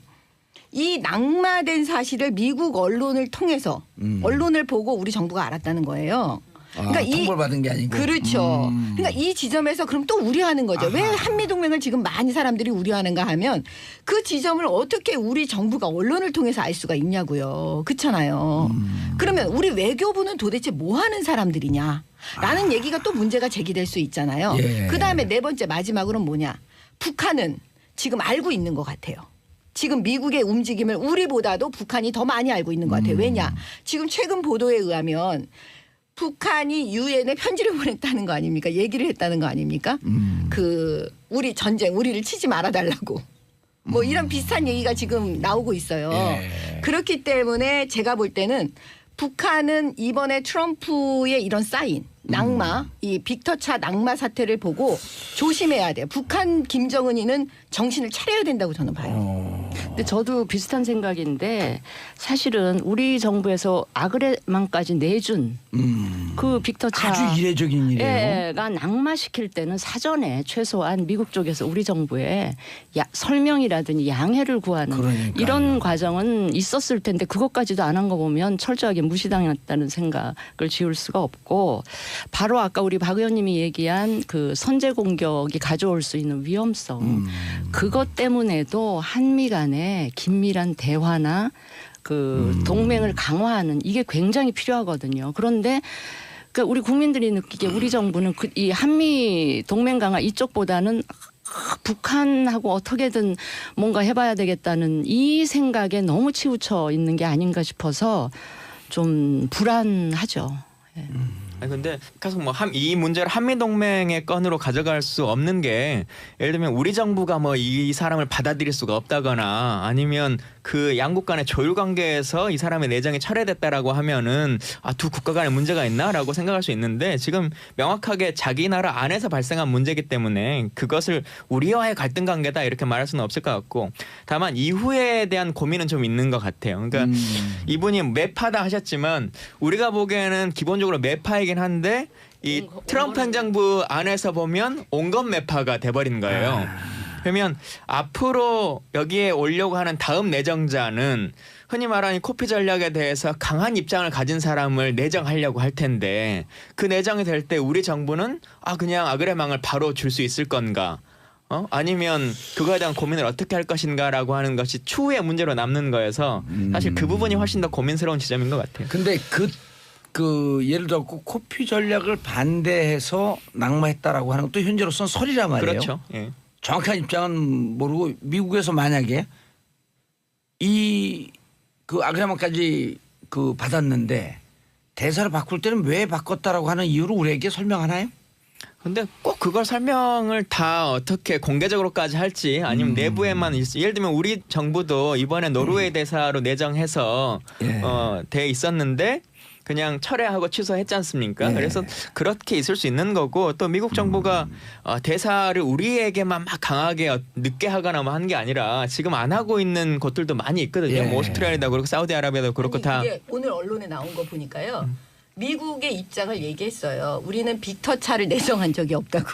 이 낙마된 사실을 미국 언론을 통해서 언론을 보고 우리 정부가 알았다는 거예요. 그러니까 통보를 받은 게 아니고. 그렇죠. 그러니까 이 지점에서 그럼 또 우려하는 거죠. 왜 한미동맹을 지금 많이 사람들이 우려하는가 하면 그 지점을 어떻게 우리 정부가 언론을 통해서 알 수가 있냐고요. 그렇잖아요. 그러면 우리 외교부는 도대체 뭐 하는 사람들이냐. 라는 얘기가 또 문제가 제기될 수 있잖아요. 예. 그다음에 네 번째 마지막으로는 뭐냐. 북한은 지금 알고 있는 것 같아요. 지금 미국의 움직임을 우리보다도 북한이 더 많이 알고 있는 것 같아요. 왜냐. 지금 최근 보도에 의하면 북한이 유엔에 편지를 보냈다는 거 아닙니까? 얘기를 했다는 거 아닙니까? 그 우리 전쟁 우리를 치지 말아달라고. 뭐 이런 비슷한 얘기가 지금 나오고 있어요. 예. 그렇기 때문에 제가 볼 때는 북한은 이번에 트럼프의 이런 사인 낙마 이 빅터차 낙마 사태를 보고 조심해야 돼요. 북한 김정은이는 정신을 차려야 된다고 저는 봐요. 근데 저도 비슷한 생각인데 사실은 우리 정부에서 아그레만까지 내준 그 빅터차 아주 이례적인 일이에요. 가 낙마시킬 때는 사전에 최소한 미국 쪽에서 우리 정부에 설명이라든지 양해를 구하는 그러니까요. 이런 과정은 있었을 텐데 그것까지도 안 한 거 보면 철저하게 무시당했다는 생각을 지울 수가 없고 바로 아까 우리 박 의원님이 얘기한 그 선제 공격이 가져올 수 있는 위험성 그것 때문에도 한미 간에 긴밀한 대화나 그 동맹을 강화하는 이게 굉장히 필요하거든요. 그런데 그러니까 우리 국민들이 느끼기에 우리 정부는 이 한미 동맹 강화 이쪽보다는 북한하고 어떻게든 뭔가 해봐야 되겠다는 이 생각에 너무 치우쳐 있는 게 아닌가 싶어서 좀 불안하죠. 예. 아니 근데 계속 뭐 이 문제를 한미동맹의 건으로 가져갈 수 없는 게 예를 들면 우리 정부가 뭐 이 사람을 받아들일 수가 없다거나 아니면 그 양국 간의 조율 관계에서 이 사람의 내정이 철회됐다라고 하면은 두 국가 간의 문제가 있나라고 생각할 수 있는데 지금 명확하게 자기 나라 안에서 발생한 문제이기 때문에 그것을 우리와의 갈등 관계다 이렇게 말할 수는 없을 것 같고 다만 이후에 대한 고민은 좀 있는 것 같아요. 그러니까 이분이 매파다 하셨지만 우리가 보기에는 기본적으로 매파이긴 한데 이 트럼프 행정부 안에서 보면 온건 매파가 돼버린 거예요. 그러면 앞으로 여기에 오려고 하는 다음 내정자는 흔히 말하는 코피 전략에 대해서 강한 입장을 가진 사람을 내정하려고 할 텐데 그 내정이 될 때 우리 정부는 그냥 아그레망을 바로 줄 수 있을 건가? 아니면 그거에 대한 고민을 어떻게 할 것인가라고 하는 것이 추후의 문제로 남는 거여서 사실 그 부분이 훨씬 더 고민스러운 지점인 것 같아요. 근데 그 예를 들어 코피 전략을 반대해서 낙마했다라고 하는 것도 현재로서는 설이란 말이에요. 그렇죠. 예. 정확한 입장은 모르고 미국에서 만약에 그 아그레망까지 받았는데 대사를 바꿀 때는 왜 바꿨다라고 하는 이유를 우리에게 설명하나요? 근데 꼭 그걸 설명을 다 어떻게 공개적으로까지 할지 아니면 내부에만 예를 들면 우리 정부도 이번에 노르웨이 대사로 내정해서 돼 있었는데 그냥 철회하고 취소했지 않습니까? 그래서 그렇게 있을 수 있는 거고 또 미국 정부가 대사를 우리에게만 막 강하게 늦게 하거나 뭐 하는 게 아니라 지금 안 하고 있는 곳들도 많이 있거든요. 뭐 오스트레일리아도 그렇고 사우디아라비아도 그렇고 다. 이게 오늘 언론에 나온 거 보니까요. 미국의 입장을 얘기했어요. 우리는 빅터 차를 내정한 적이 없다고.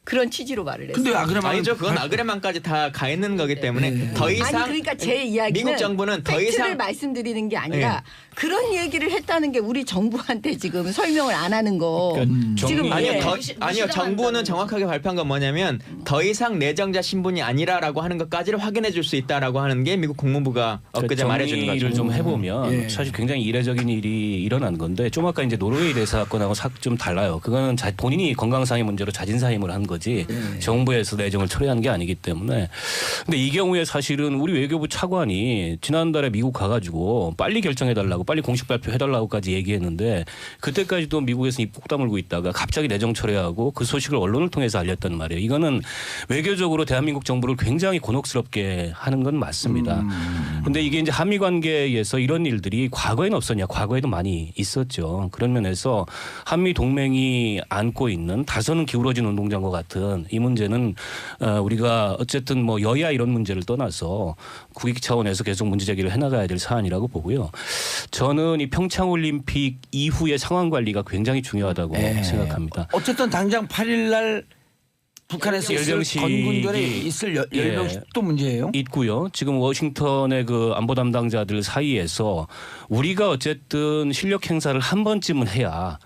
그런 취지로 말을 했어요. 근데 아그레망 아니죠. 그건 아그레망까지 다 가 있는 거기 때문에 더 이상 그러니까 제 이야기는 미국 정부는 더 팩트를 이상 말씀드리는 게 아니라 그런 얘기를 했다는 게 우리 정부한테 지금 설명을 안 하는 거. 그러니까 지금 아니요. 정부는 정확하게 발표한 건 뭐냐면 더 이상 내정자 신분이 아니라라고 하는 것까지를 확인해 줄 수 있다라고 하는 게 미국 국무부가 엊그제 말해준 거죠. 정리를 좀 해보면 사실 굉장히 이례적인 일이 일어난 건데 좀 아까 이제 노르웨이 대사 건하고 좀 달라요. 그거는 본인이 건강상의 문제로 자진사임을 한 거지 정부에서 내정을 철회한 게 아니기 때문에. 근데 이 경우에 사실은 우리 외교부 차관이 지난달에 미국 가가지고 빨리 결정해달라고 빨리 공식 발표해달라고까지 얘기했는데 그때까지도 미국에서 입국 다물고 있다가 갑자기 내정 철회하고 그 소식을 언론을 통해서 알렸단 말이에요. 이거는 외교적으로 대한민국 정부를 굉장히 곤혹스럽게 하는 건 맞습니다. 근데 이게 이제 한미 관계에서 이런 일들이 과거에는 없었냐? 과거에도 많이 있었죠. 그런 면에서 한미 동맹이 안고 있는 다소는 기울어진 운동장과 같은 이 문제는 우리가 어쨌든 뭐 여야 이런 문제를 떠나서 국익 차원에서 계속 문제 제기를 해나가야 될 사안이라고 보고요. 저는 이 평창올림픽 이후의 상황 관리가 굉장히 중요하다고 생각합니다. 어쨌든 당장 8일 날 북한에서 건군전에 있을 열병식도 문제예요. 있고요. 지금 워싱턴의 그 안보 담당자들 사이에서 우리가 어쨌든 실력 행사를 한 번쯤은 해야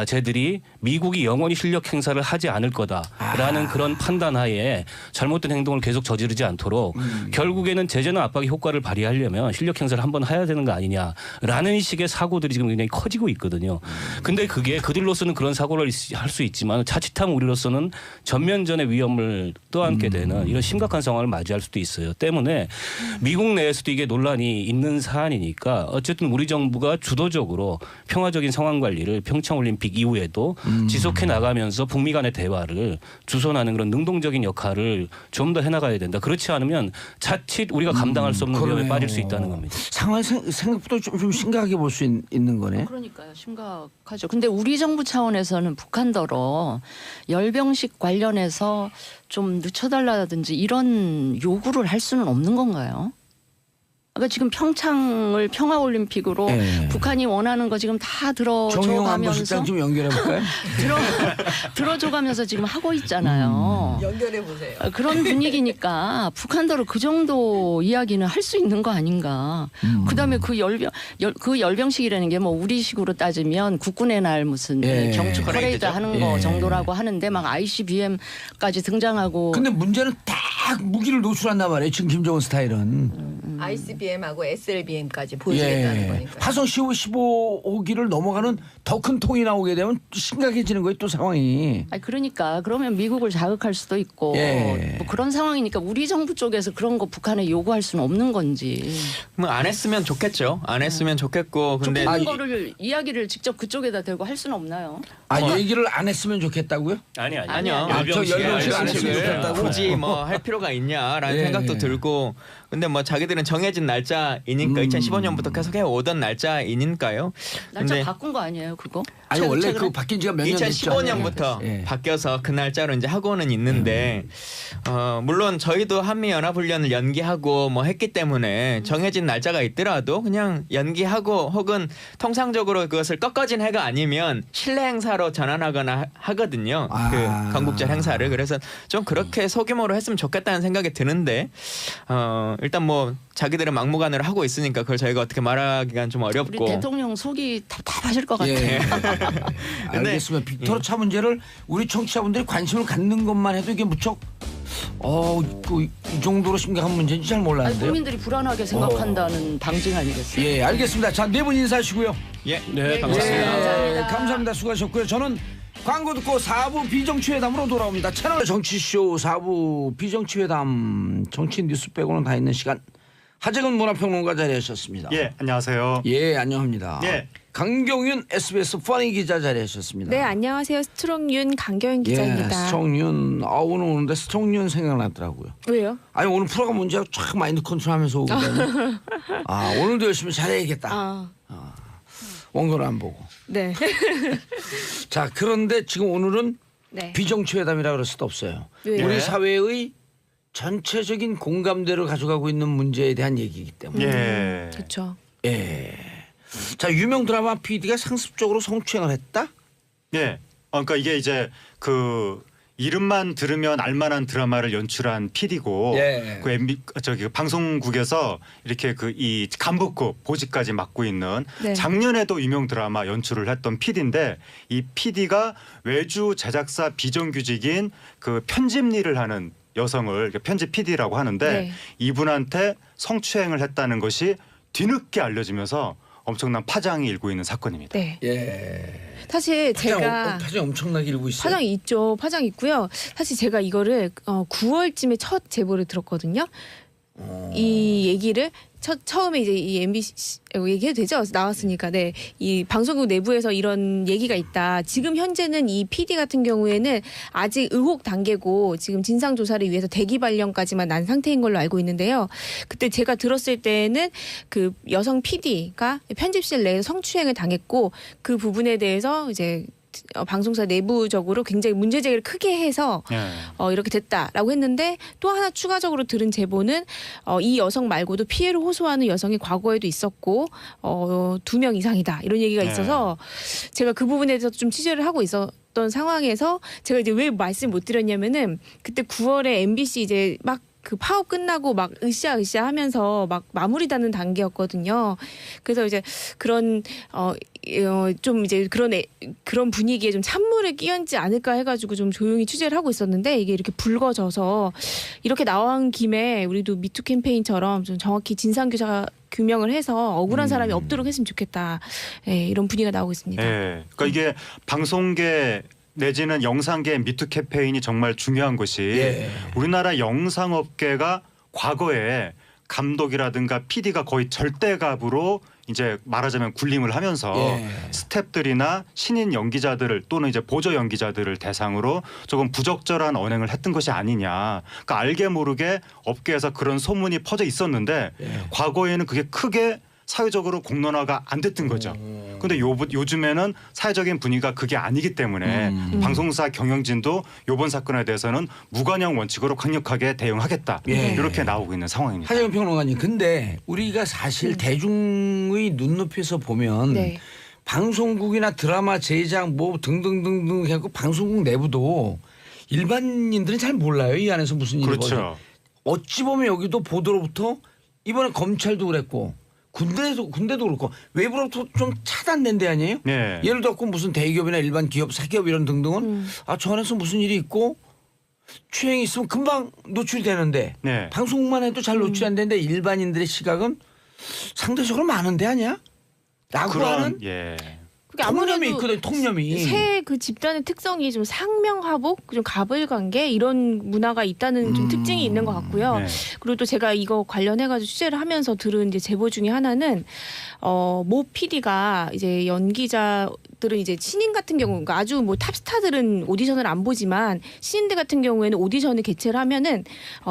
쟤들이 미국이 영원히 실력 행사를 하지 않을 거다라는 그런 판단하에 잘못된 행동을 계속 저지르지 않도록 결국에는 제재나 압박의 효과를 발휘하려면 실력 행사를 한번 해야 되는 거 아니냐라는 식의 사고들이 지금 굉장히 커지고 있거든요. 근데 그게 그들로서는 그런 사고를 할 수 있지만 자칫하면 우리로서는 전면전의 위험을 떠안게 되는 이런 심각한 상황을 맞이할 수도 있어요. 때문에 미국 내에서도 이게 논란이 있는 사안이니까 어쨌든 우리 정부가 주도적으로 평화적인 상황 관리를 평창올림픽 이후에도 지속해 나가면서 북미 간의 대화를 주선하는 그런 능동적인 역할을 좀 더 해나가야 된다. 그렇지 않으면 자칫 우리가 감당할 수 없는 위험에 빠질 수 있다는 겁니다. 상황이 생각보다 좀 심각하게 볼 수 있는 거네. 그러니까요. 심각하죠. 근데 우리 정부 차원에서는 북한더러 열병식 관련해서 좀 늦춰달라든지 이런 요구를 할 수는 없는 건가요? 그러니까 지금 평창을 평화올림픽으로 북한이 원하는 거 지금 다 정용 안보실장 좀 연결해 볼까요? 들어줘가면서 지금 하고 있잖아요. 연결해 보세요. 그런 분위기니까 북한더러 그 정도 이야기는 할 수 있는 거 아닌가. 그다음에 그 열병식이라는 게 뭐 우리식으로 따지면 국군의 날 무슨 경축 퍼레이드 하는 거 정도라고 하는데 막 ICBM까지 등장하고. 근데 문제는 딱 무기를 노출한단 말이에요. 지금 김정은 스타일은. ICBM하고 SLBM까지 보여주겠다는 거니까. 화성 15호기를 넘어가는 더 큰 통이 나오게 되면 심각해지는 거예요, 또 상황이. 아니 그러니까 그러면 미국을 자극할 수도 있고 예. 뭐 그런 상황이니까 우리 정부 쪽에서 그런 거 북한에 요구할 수는 없는 건지. 뭐 안 했으면 좋겠죠. 안 했으면 좋겠고 근데 좋겠는 거를 이야기를 직접 그쪽에다 대고 할 수는 없나요? 얘기를 안 했으면 좋겠다고요? 아니요. 아니요. 저 열병식 안 했으면 좋겠다고? 굳이 뭐 할 필요가 있냐라는 예, 생각도 예. 들고 근데 뭐 자기들은 정해진 날짜이니까 2015년부터 계속 해오던 날짜이니까요. 날짜 근데 바꾼 거 아니에요, 그거? 아니 원래 최근에? 그 바뀐 지가 몇 년 됐죠. 2015년부터 예. 바뀌어서 그 날짜로 이제 하고는 있는데 물론 저희도 한미 연합 훈련을 연기하고 뭐 했기 때문에 정해진 날짜가 있더라도 그냥 연기하고 혹은 통상적으로 그것을 꺾어진 해가 아니면 실내 행사로 전환하거나 하거든요. 아. 그 건국절 행사를 그래서 좀 그렇게 소규모로 했으면 좋겠다는 생각이 드는데 일단 뭐 자기들은 막무가내로 하고 있으니까 그걸 저희가 어떻게 말하기가 좀 우리 어렵고. 대통령 속이 답답하실 것 같아요. 예. 알겠습니다. 빅토르 차 문제를 우리 청취자분들이 관심을 갖는 것만 해도 이게 무척 이 정도로 심각한 문제인지 잘 아니, 몰랐는데요. 국민들이 불안하게 생각한다는 방증 아니겠어요? 예, 알겠습니다. 자, 네 분 인사하시고요. 예. 네, 감사합니다. 예, 감사합니다. 수고하셨고요. 저는 광고 듣고 4부 비정치회담으로 돌아옵니다. 채널 정치쇼 4부 비정치회담 정치 뉴스 빼고는 다 있는 시간. 하재근 문화평론가 자리하셨습니다. 예, 안녕하세요. 예, 안녕합니다. 예. 강경윤 SBS 퍼니 기자 자리하셨습니다. 네, 안녕하세요. 스트롱윤 강경윤 기자입니다. 예, 스톡윤. 오늘 오는데 스톡윤 생각났더라고요. 왜요? 아니 오늘 프로가 문제가 쫙 마인드 컨트롤하면서 오거든요. 오늘도 열심히 잘해야겠다. 원고를 안 보고. 네. 자, 그런데 지금 오늘은 네. 비정치회담이라 그럴 수도 없어요. 왜요? 우리 사회의 전체적인 공감대를 가져가고 있는 문제에 대한 얘기이기 때문에. 예. 그렇죠. 예. 자, 유명 드라마 PD가 상습적으로 성추행을 했다? 예. 그러니까 이게 이제 그 이름만 들으면 알만한 드라마를 연출한 PD고 예. 그 방송국에서 이렇게 그 이 간부급 보직까지 맡고 있는 네. 작년에도 유명 드라마 연출을 했던 PD인데 이 PD가 외주 제작사 비정규직인 그 편집 일을 하는 여성을 편집 PD라고 하는데 네. 이분한테 성추행을 했다는 것이 뒤늦게 알려지면서 엄청난 파장이 일고 있는 사건입니다. 네. 예. 사실 제가 파장 엄청나게 일고 있어요. 파장 있죠. 파장 있고요. 사실 제가 이거를 9월쯤에 첫 제보를 들었거든요. 이 얘기를 처음에 이제 이 MBC 얘기해도 되죠? 나왔으니까. 네. 이 방송국 내부에서 이런 얘기가 있다. 지금 현재는 이 PD 같은 경우에는 아직 의혹 단계고 지금 진상 조사를 위해서 대기 발령까지만 난 상태인 걸로 알고 있는데요. 그때 제가 들었을 때는 그 여성 PD가 편집실 내에서 성추행을 당했고 그 부분에 대해서 이제 방송사 내부적으로 굉장히 문제 제기를 크게 해서 예. 이렇게 됐다라고 했는데 또 하나 추가적으로 들은 제보는 이 여성 말고도 피해를 호소하는 여성이 과거에도 있었고 2명 이상이다 이런 얘기가 네. 있어서 제가 그 부분에 대해서 좀 취재를 하고 있었던 상황에서 제가 이제 왜 말씀 못 드렸냐면은 그때 9월에 MBC 이제 막 그 파업 끝나고 막 으쌰으쌰 하면서 막 마무리되는 단계였거든요. 그래서 이제 그런 좀 이제 그런 분위기에 좀 찬물을 끼얹지 않을까 해가지고 좀 조용히 취재를 하고 있었는데 이게 이렇게 불거져서 이렇게 나온 김에 우리도 미투 캠페인처럼 좀 정확히 진상 규명을 해서 억울한 사람이 없도록 했으면 좋겠다. 예, 이런 분위기가 나오고 있습니다. 예. 그러니까 이게 방송계 내지는 영상계 미투 캠페인이 정말 중요한 것이 예. 우리나라 영상업계가 과거에 감독이라든가 PD가 거의 절대값으로 이제 말하자면 군림을 하면서 예. 스태프들이나 신인 연기자들을 또는 이제 보조 연기자들을 대상으로 조금 부적절한 언행을 했던 것이 아니냐. 그러니까 알게 모르게 업계에서 그런 소문이 퍼져 있었는데 예. 과거에는 그게 크게 사회적으로 공론화가 안 됐던 거죠. 그런데 요즘에는 사회적인 분위기가 그게 아니기 때문에 방송사 경영진도 이번 사건에 대해서는 무관용 원칙으로 강력하게 대응하겠다. 예. 이렇게 나오고 있는 상황입니다. 하재근 평론가님, 근데 우리가 사실 대중의 눈높이에서 보면 네. 방송국이나 드라마 제작 뭐 등등등등 해고 방송국 내부도 일반인들은 잘 몰라요. 이 안에서 무슨 일이 벌어져. 그렇죠. 어찌 보면 여기도 보도로부터 이번에 검찰도 그랬고 군대도 그렇고 외부로부터 좀 차단된 데 아니에요? 네. 예를 들어 무슨 대기업이나 일반 기업, 사기업 이런 등등은 저 안에서 무슨 일이 있고 취향이 있으면 금방 노출이 되는데 네. 방송국만 해도 잘 노출이 안 되는데 일반인들의 시각은 상대적으로 많은데 아니야? 라고 하는 예. 그게 통념이 아무래도 있거든. 통념이. 새 그 집단의 특성이 좀 상명하복, 좀 가불관계 이런 문화가 있다는 좀 특징이 있는 것 같고요. 네. 그리고 또 제가 이거 관련해가지고 취재를 하면서 들은 이제 제보 중에 하나는 모 PD가 이제 연기자들은 이제 신인 같은 경우, 그러니까 아주 뭐 탑스타들은 오디션을 안 보지만 신인들 같은 경우에는 오디션을 개최를 하면은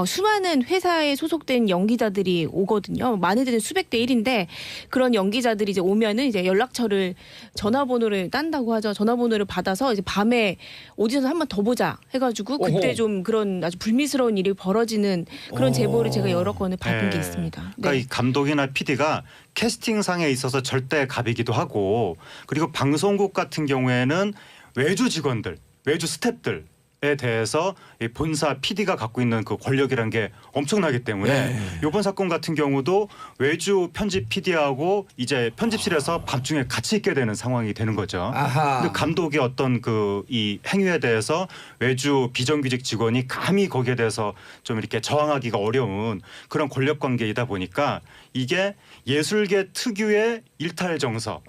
수많은 회사에 소속된 연기자들이 오거든요. 많이들은 수백 대 1인데 그런 연기자들이 이제 오면은 이제 연락처를 전화번호를 딴다고 하죠. 전화번호를 받아서 이제 밤에 오디션 한 번 더 보자 해가지고 그때 오호. 좀 그런 아주 불미스러운 일이 벌어지는 그런 제보를 제가 여러 건을 받은 게 네. 있습니다. 그러니까 네. 이 감독이나 PD가 캐스팅상에 있어서 절대 갑이기도 하고 그리고 방송국 같은 경우에는 외주 직원들, 외주 스태프들 에 대해서 이 본사 PD가 갖고 있는 그 권력이란 게 엄청나기 때문에 이번 사건 같은 경우도 외주 편집 PD하고 이제 편집실에서 밤중에 같이 있게 되는 상황이 되는 거죠. 아하. 근데 감독의 어떤 그 이 행위에 대해서 외주 비정규직 직원이 감히 거기에 대해서 좀 이렇게 저항하기가 어려운 그런 권력 관계이다 보니까 이게 예술계 특유의 일탈 정서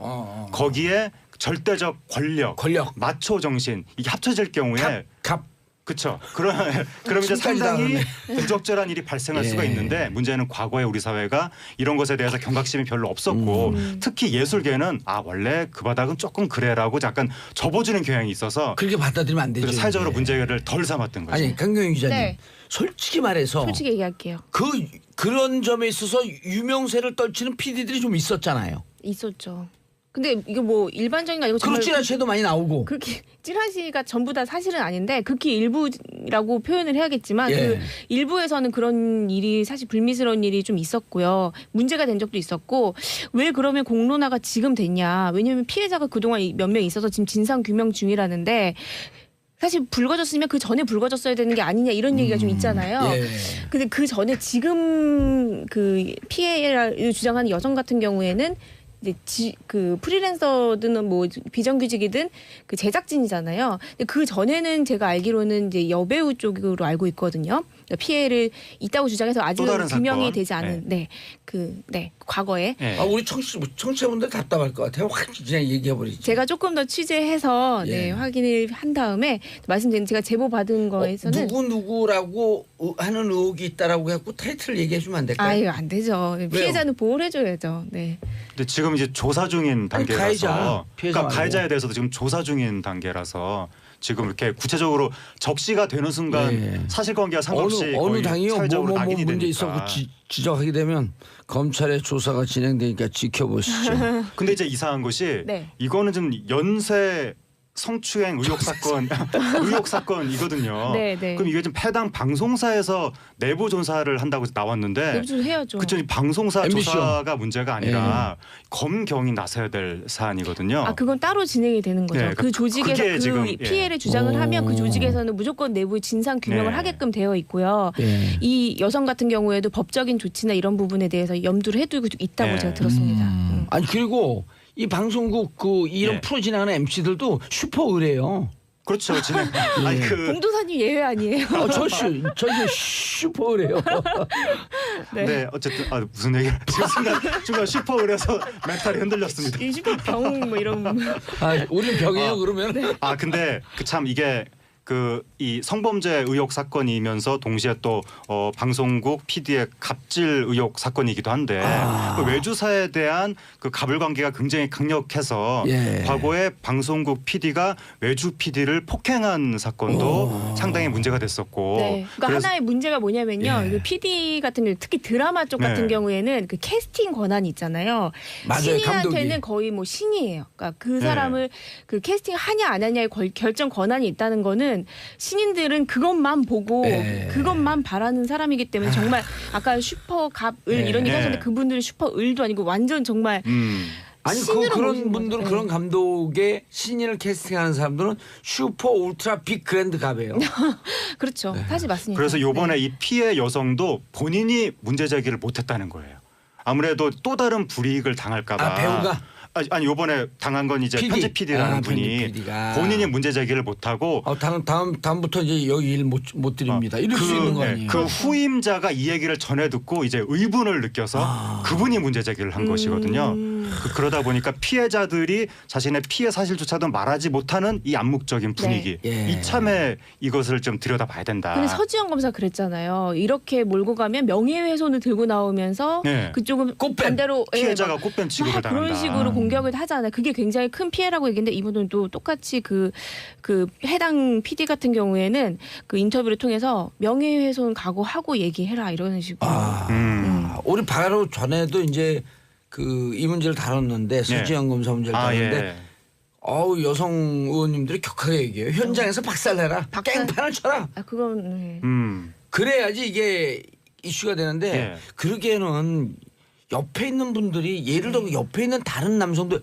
거기에 절대적 권력, 마초 정신 이게 합쳐질 경우에 갑. 그렇죠. 그럼 이제 춤까지 상당히 나오네. 부적절한 일이 발생할 예. 수가 있는데 문제는 과거에 우리 사회가 이런 것에 대해서 경각심이 별로 없었고 특히 예술계는 원래 그 바닥은 조금 그래라고 약간 접어주는 경향이 있어서 그렇게 받아들이면 안 되죠. 그래서 사회적으로 이게. 문제를 덜 삼았던 거죠. 아니 강경영 기자님 네. 솔직히 말해서 솔직히 얘기할게요. 그런 점에 있어서 유명세를 떨치는 PD들이 좀 있었잖아요. 있었죠. 근데 이게 뭐 일반적인 거 아니고 정말 그렇지나 쟤도 많이 나오고. 그렇게 찌라시가 전부 다 사실은 아닌데 극히 일부라고 표현을 해야겠지만 예. 그 일부에서는 그런 일이 사실 불미스러운 일이 좀 있었고요. 문제가 된 적도 있었고 왜 그러면 공론화가 지금 됐냐. 왜냐하면 피해자가 그동안 몇 명 있어서 지금 진상 규명 중이라는데 사실 불거졌으면 그 전에 불거졌어야 되는 게 아니냐 이런 얘기가 좀 있잖아요. 예. 근데 그 전에 지금 그 피해를 주장하는 여성 같은 경우에는 이제 그 프리랜서든 뭐 비정규직이든 그 제작진이잖아요. 근데 그 전에는 제가 알기로는 이제 여배우 쪽으로 알고 있거든요. 피해를 있다고 주장해서 아직 또 다른 규명이 사건. 되지 않은 과거에 네. 우리 청취자분들 답답할 것 같아요. 확 그냥 얘기해버리지. 제가 조금 더 취재해서 예. 확인을 한 다음에 말씀드린 제가 제보 받은 거에서는 누구라고 하는 의혹이 있다라고 해갖고 타이틀을 얘기해주면 안 될까요? 아유 안 되죠. 피해자는 보호를 해줘야죠. 네. 근데 지금 이제 조사 중인 단계라서 가해자, 피해자 그러니까 말고. 가해자에 대해서도 지금 조사 중인 단계라서 지금 이렇게 구체적으로 적시가 되는 순간 예. 사실관계와 상관없이 어느 거의 당이요 사회적으로 뭐 낙인이 문제 되니까. 있었고 지적하게 되면 검찰의 조사가 진행되니까 지켜보시죠. 근데 이제 이상한 것이 네. 이거는 좀 연쇄 성추행 의혹 사건이거든요. 네, 네. 그럼 이게 좀 해당 방송사에서 내부 조사를 한다고 나왔는데 내부 해야죠. 그쵸 이 방송사 MBC 요. 조사가 문제가 아니라 검경이 나서야 될 사안이거든요. 그건 따로 진행이 되는 거죠. 네, 그 조직에서 그게 그 지금, 예. 피해를 주장을 하면 그 조직에서는 무조건 내부 진상 규명을 네. 하게끔 되어 있고요. 예. 이 여성 같은 경우에도 법적인 조치나 이런 부분에 대해서 염두를 해두고 있다고 네. 제가 들었습니다. 아니 그리고 이 방송국 그 이런 예. 프로 진행하는 MC들도 슈퍼 의래요. 그렇죠. 진행. 아니 그 봉도사님 예외 아니에요? 저기 슈퍼 의래요. 네. 어쨌든 무슨 얘기? 지금 순간 슈퍼 그래서 멘탈이 흔들렸습니다. 이 병 뭐 이런 우리는 병이에요 그러면. 근데 그 참 이게 그 이 성범죄 의혹 사건이면서 동시에 또 방송국 PD의 갑질 의혹 사건이기도 한데 그 외주사에 대한 그 갑을 관계가 굉장히 강력해서 예. 과거에 방송국 PD가 외주 PD를 폭행한 사건도 상당히 문제가 됐었고 네. 그러니까 그래서- 하나의 문제가 뭐냐면요. 예. 그 PD 같은 경우 특히 드라마 쪽 같은 네. 경우에는 그 캐스팅 권한이 있잖아요. 맞아요, 신인한테는 감독이. 거의 뭐 신이에요. 그러니까 그 네. 사람을 그 캐스팅 하냐 안 하냐의 결정 권한이 있다는 거는 신인들은 그것만 보고 네. 그것만 바라는 사람이기 때문에 정말 아까 슈퍼갑을 네. 이런 얘기 네. 하셨는데 그분들은 슈퍼을도 아니고 완전 정말 아니 신으로 그런 모시는 분들은 거죠. 그런 감독의 신인을 캐스팅하는 사람들은 슈퍼 울트라 빅 그랜드 갑이에요. 그렇죠. 사실 맞습니다. 그래서 요번에 네. 이 피해 여성도 본인이 문제 제기를 못했다는 거예요. 아무래도 또 다른 불이익을 당할까봐. 배우가. 아니 요번에 당한 건 이제 PD. 편집 PD라는 아, 분이 편집 PD가. 본인이 문제 제기를 못하고 다음부터 이제 여기 일 못 드립니다. 이럴 수 있는 거 아니에요? 그 후임자가 이 얘기를 전해 듣고 이제 의분을 느껴서 그분이 문제 제기를 한 것이거든요. 그러다 보니까 피해자들이 자신의 피해 사실조차도 말하지 못하는 이 암묵적인 분위기, 네. 예. 이참에 이것을 좀 들여다봐야 된다. 근데 서지영 검사 그랬잖아요. 이렇게 몰고 가면 명예훼손을 들고 나오면서 네. 그쪽은 꽃뱀. 반대로 피해자가 꽃뱀 취급을 막 당한다. 그런 식으로 공격을 하잖아요. 그게 굉장히 큰 피해라고 얘기했는데 이분은 또 똑같이 그 해당 PD 같은 경우에는 그 인터뷰를 통해서 명예훼손 각오하고 얘기해라 이런 식으로. 우리 바로 전에도 이제 그 이 문제를 다뤘는데 서지영 검사 문제를 다뤘는데 예. 여성 의원님들이 격하게 얘기해요. 현장에서 박살내라. 박살. 깽판을 쳐라. 아 그건 네. 그래야지 이게 이슈가 되는데 예. 그러기에는 옆에 있는 분들이 예를 들어 옆에 있는 다른 남성도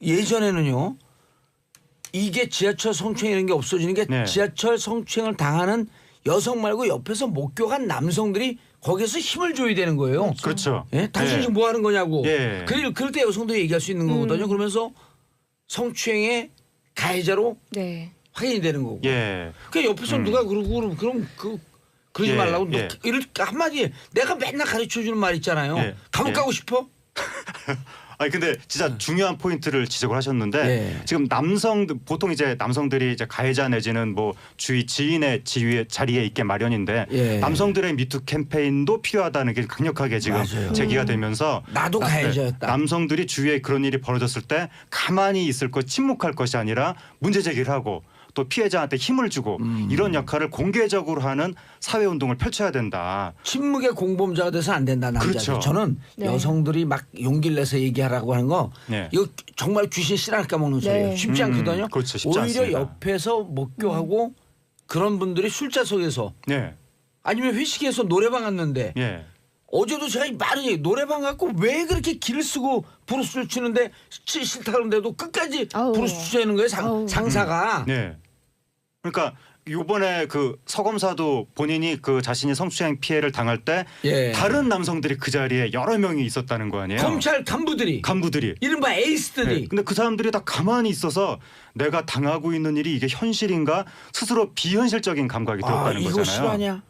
예전에는요. 이게 지하철 성추행 이런 게 없어지는 게 네. 지하철 성추행을 당하는 여성 말고 옆에서 목격한 남성들이 거기서 힘을 줘야 되는 거예요. 그렇죠. 예? 당신 예. 지금 뭐 하는 거냐고. 예. 그럴 때 여성들이 얘기할 수 있는 거거든요. 그러면서 성추행의 가해자로 네. 확인이 되는 거고. 예. 그 옆에서 누가 그러고 그럼 그러지 예, 말라고 예. 이럴 한마디 내가 맨날 가르쳐 주는 말 있잖아요. 예, 감옥 예. 가고 싶어? 아니 근데 진짜 중요한 포인트를 지적을 하셨는데 예. 지금 보통 이제 남성들이 이제 가해자 내지는 뭐 주위 지인의 자리에 있게 마련인데 예. 남성들의 미투 캠페인도 필요하다는 게 강력하게 지금 맞아요. 제기가 되면서 나도 가해자였다. 남성들이 주위에 그런 일이 벌어졌을 때 가만히 있을 것 침묵할 것이 아니라 문제 제기를 하고 또 피해자한테 힘을 주고 이런 역할을 공개적으로 하는 사회운동을 펼쳐야 된다. 침묵의 공범자가 돼서 안 된다 남자들. 그렇죠. 저는 네. 여성들이 막 용기를 내서 얘기하라고 하는 거 네. 이거 정말 귀신 씨랑 까먹는 네. 소리예요. 쉽지 않거든요. 그렇죠. 쉽지 오히려 않습니다. 옆에서 목격하고 그런 분들이 술자석에서 네. 아니면 회식에서 노래방 갔는데 예. 어제도 제가 많은 얘기 노래방 갖고 왜 그렇게 길을 쓰고 브루스를 치는데 싫다 그러는데도 끝까지 아우. 브루스 치자는 거예요 아우. 상사가. 네. 그러니까 요번에 그 서검사도 본인이 그 자신이 성추행 피해를 당할 때 예. 다른 남성들이 그 자리에 여러 명이 있었다는 거 아니에요? 검찰 간부들이 간부들이. 이른바 에이스들이 네. 근데 그 사람들이 다 가만히 있어서 내가 당하고 있는 일이 이게 현실인가 스스로 비현실적인 감각이 들었다는 이거 거잖아요. 실화냐?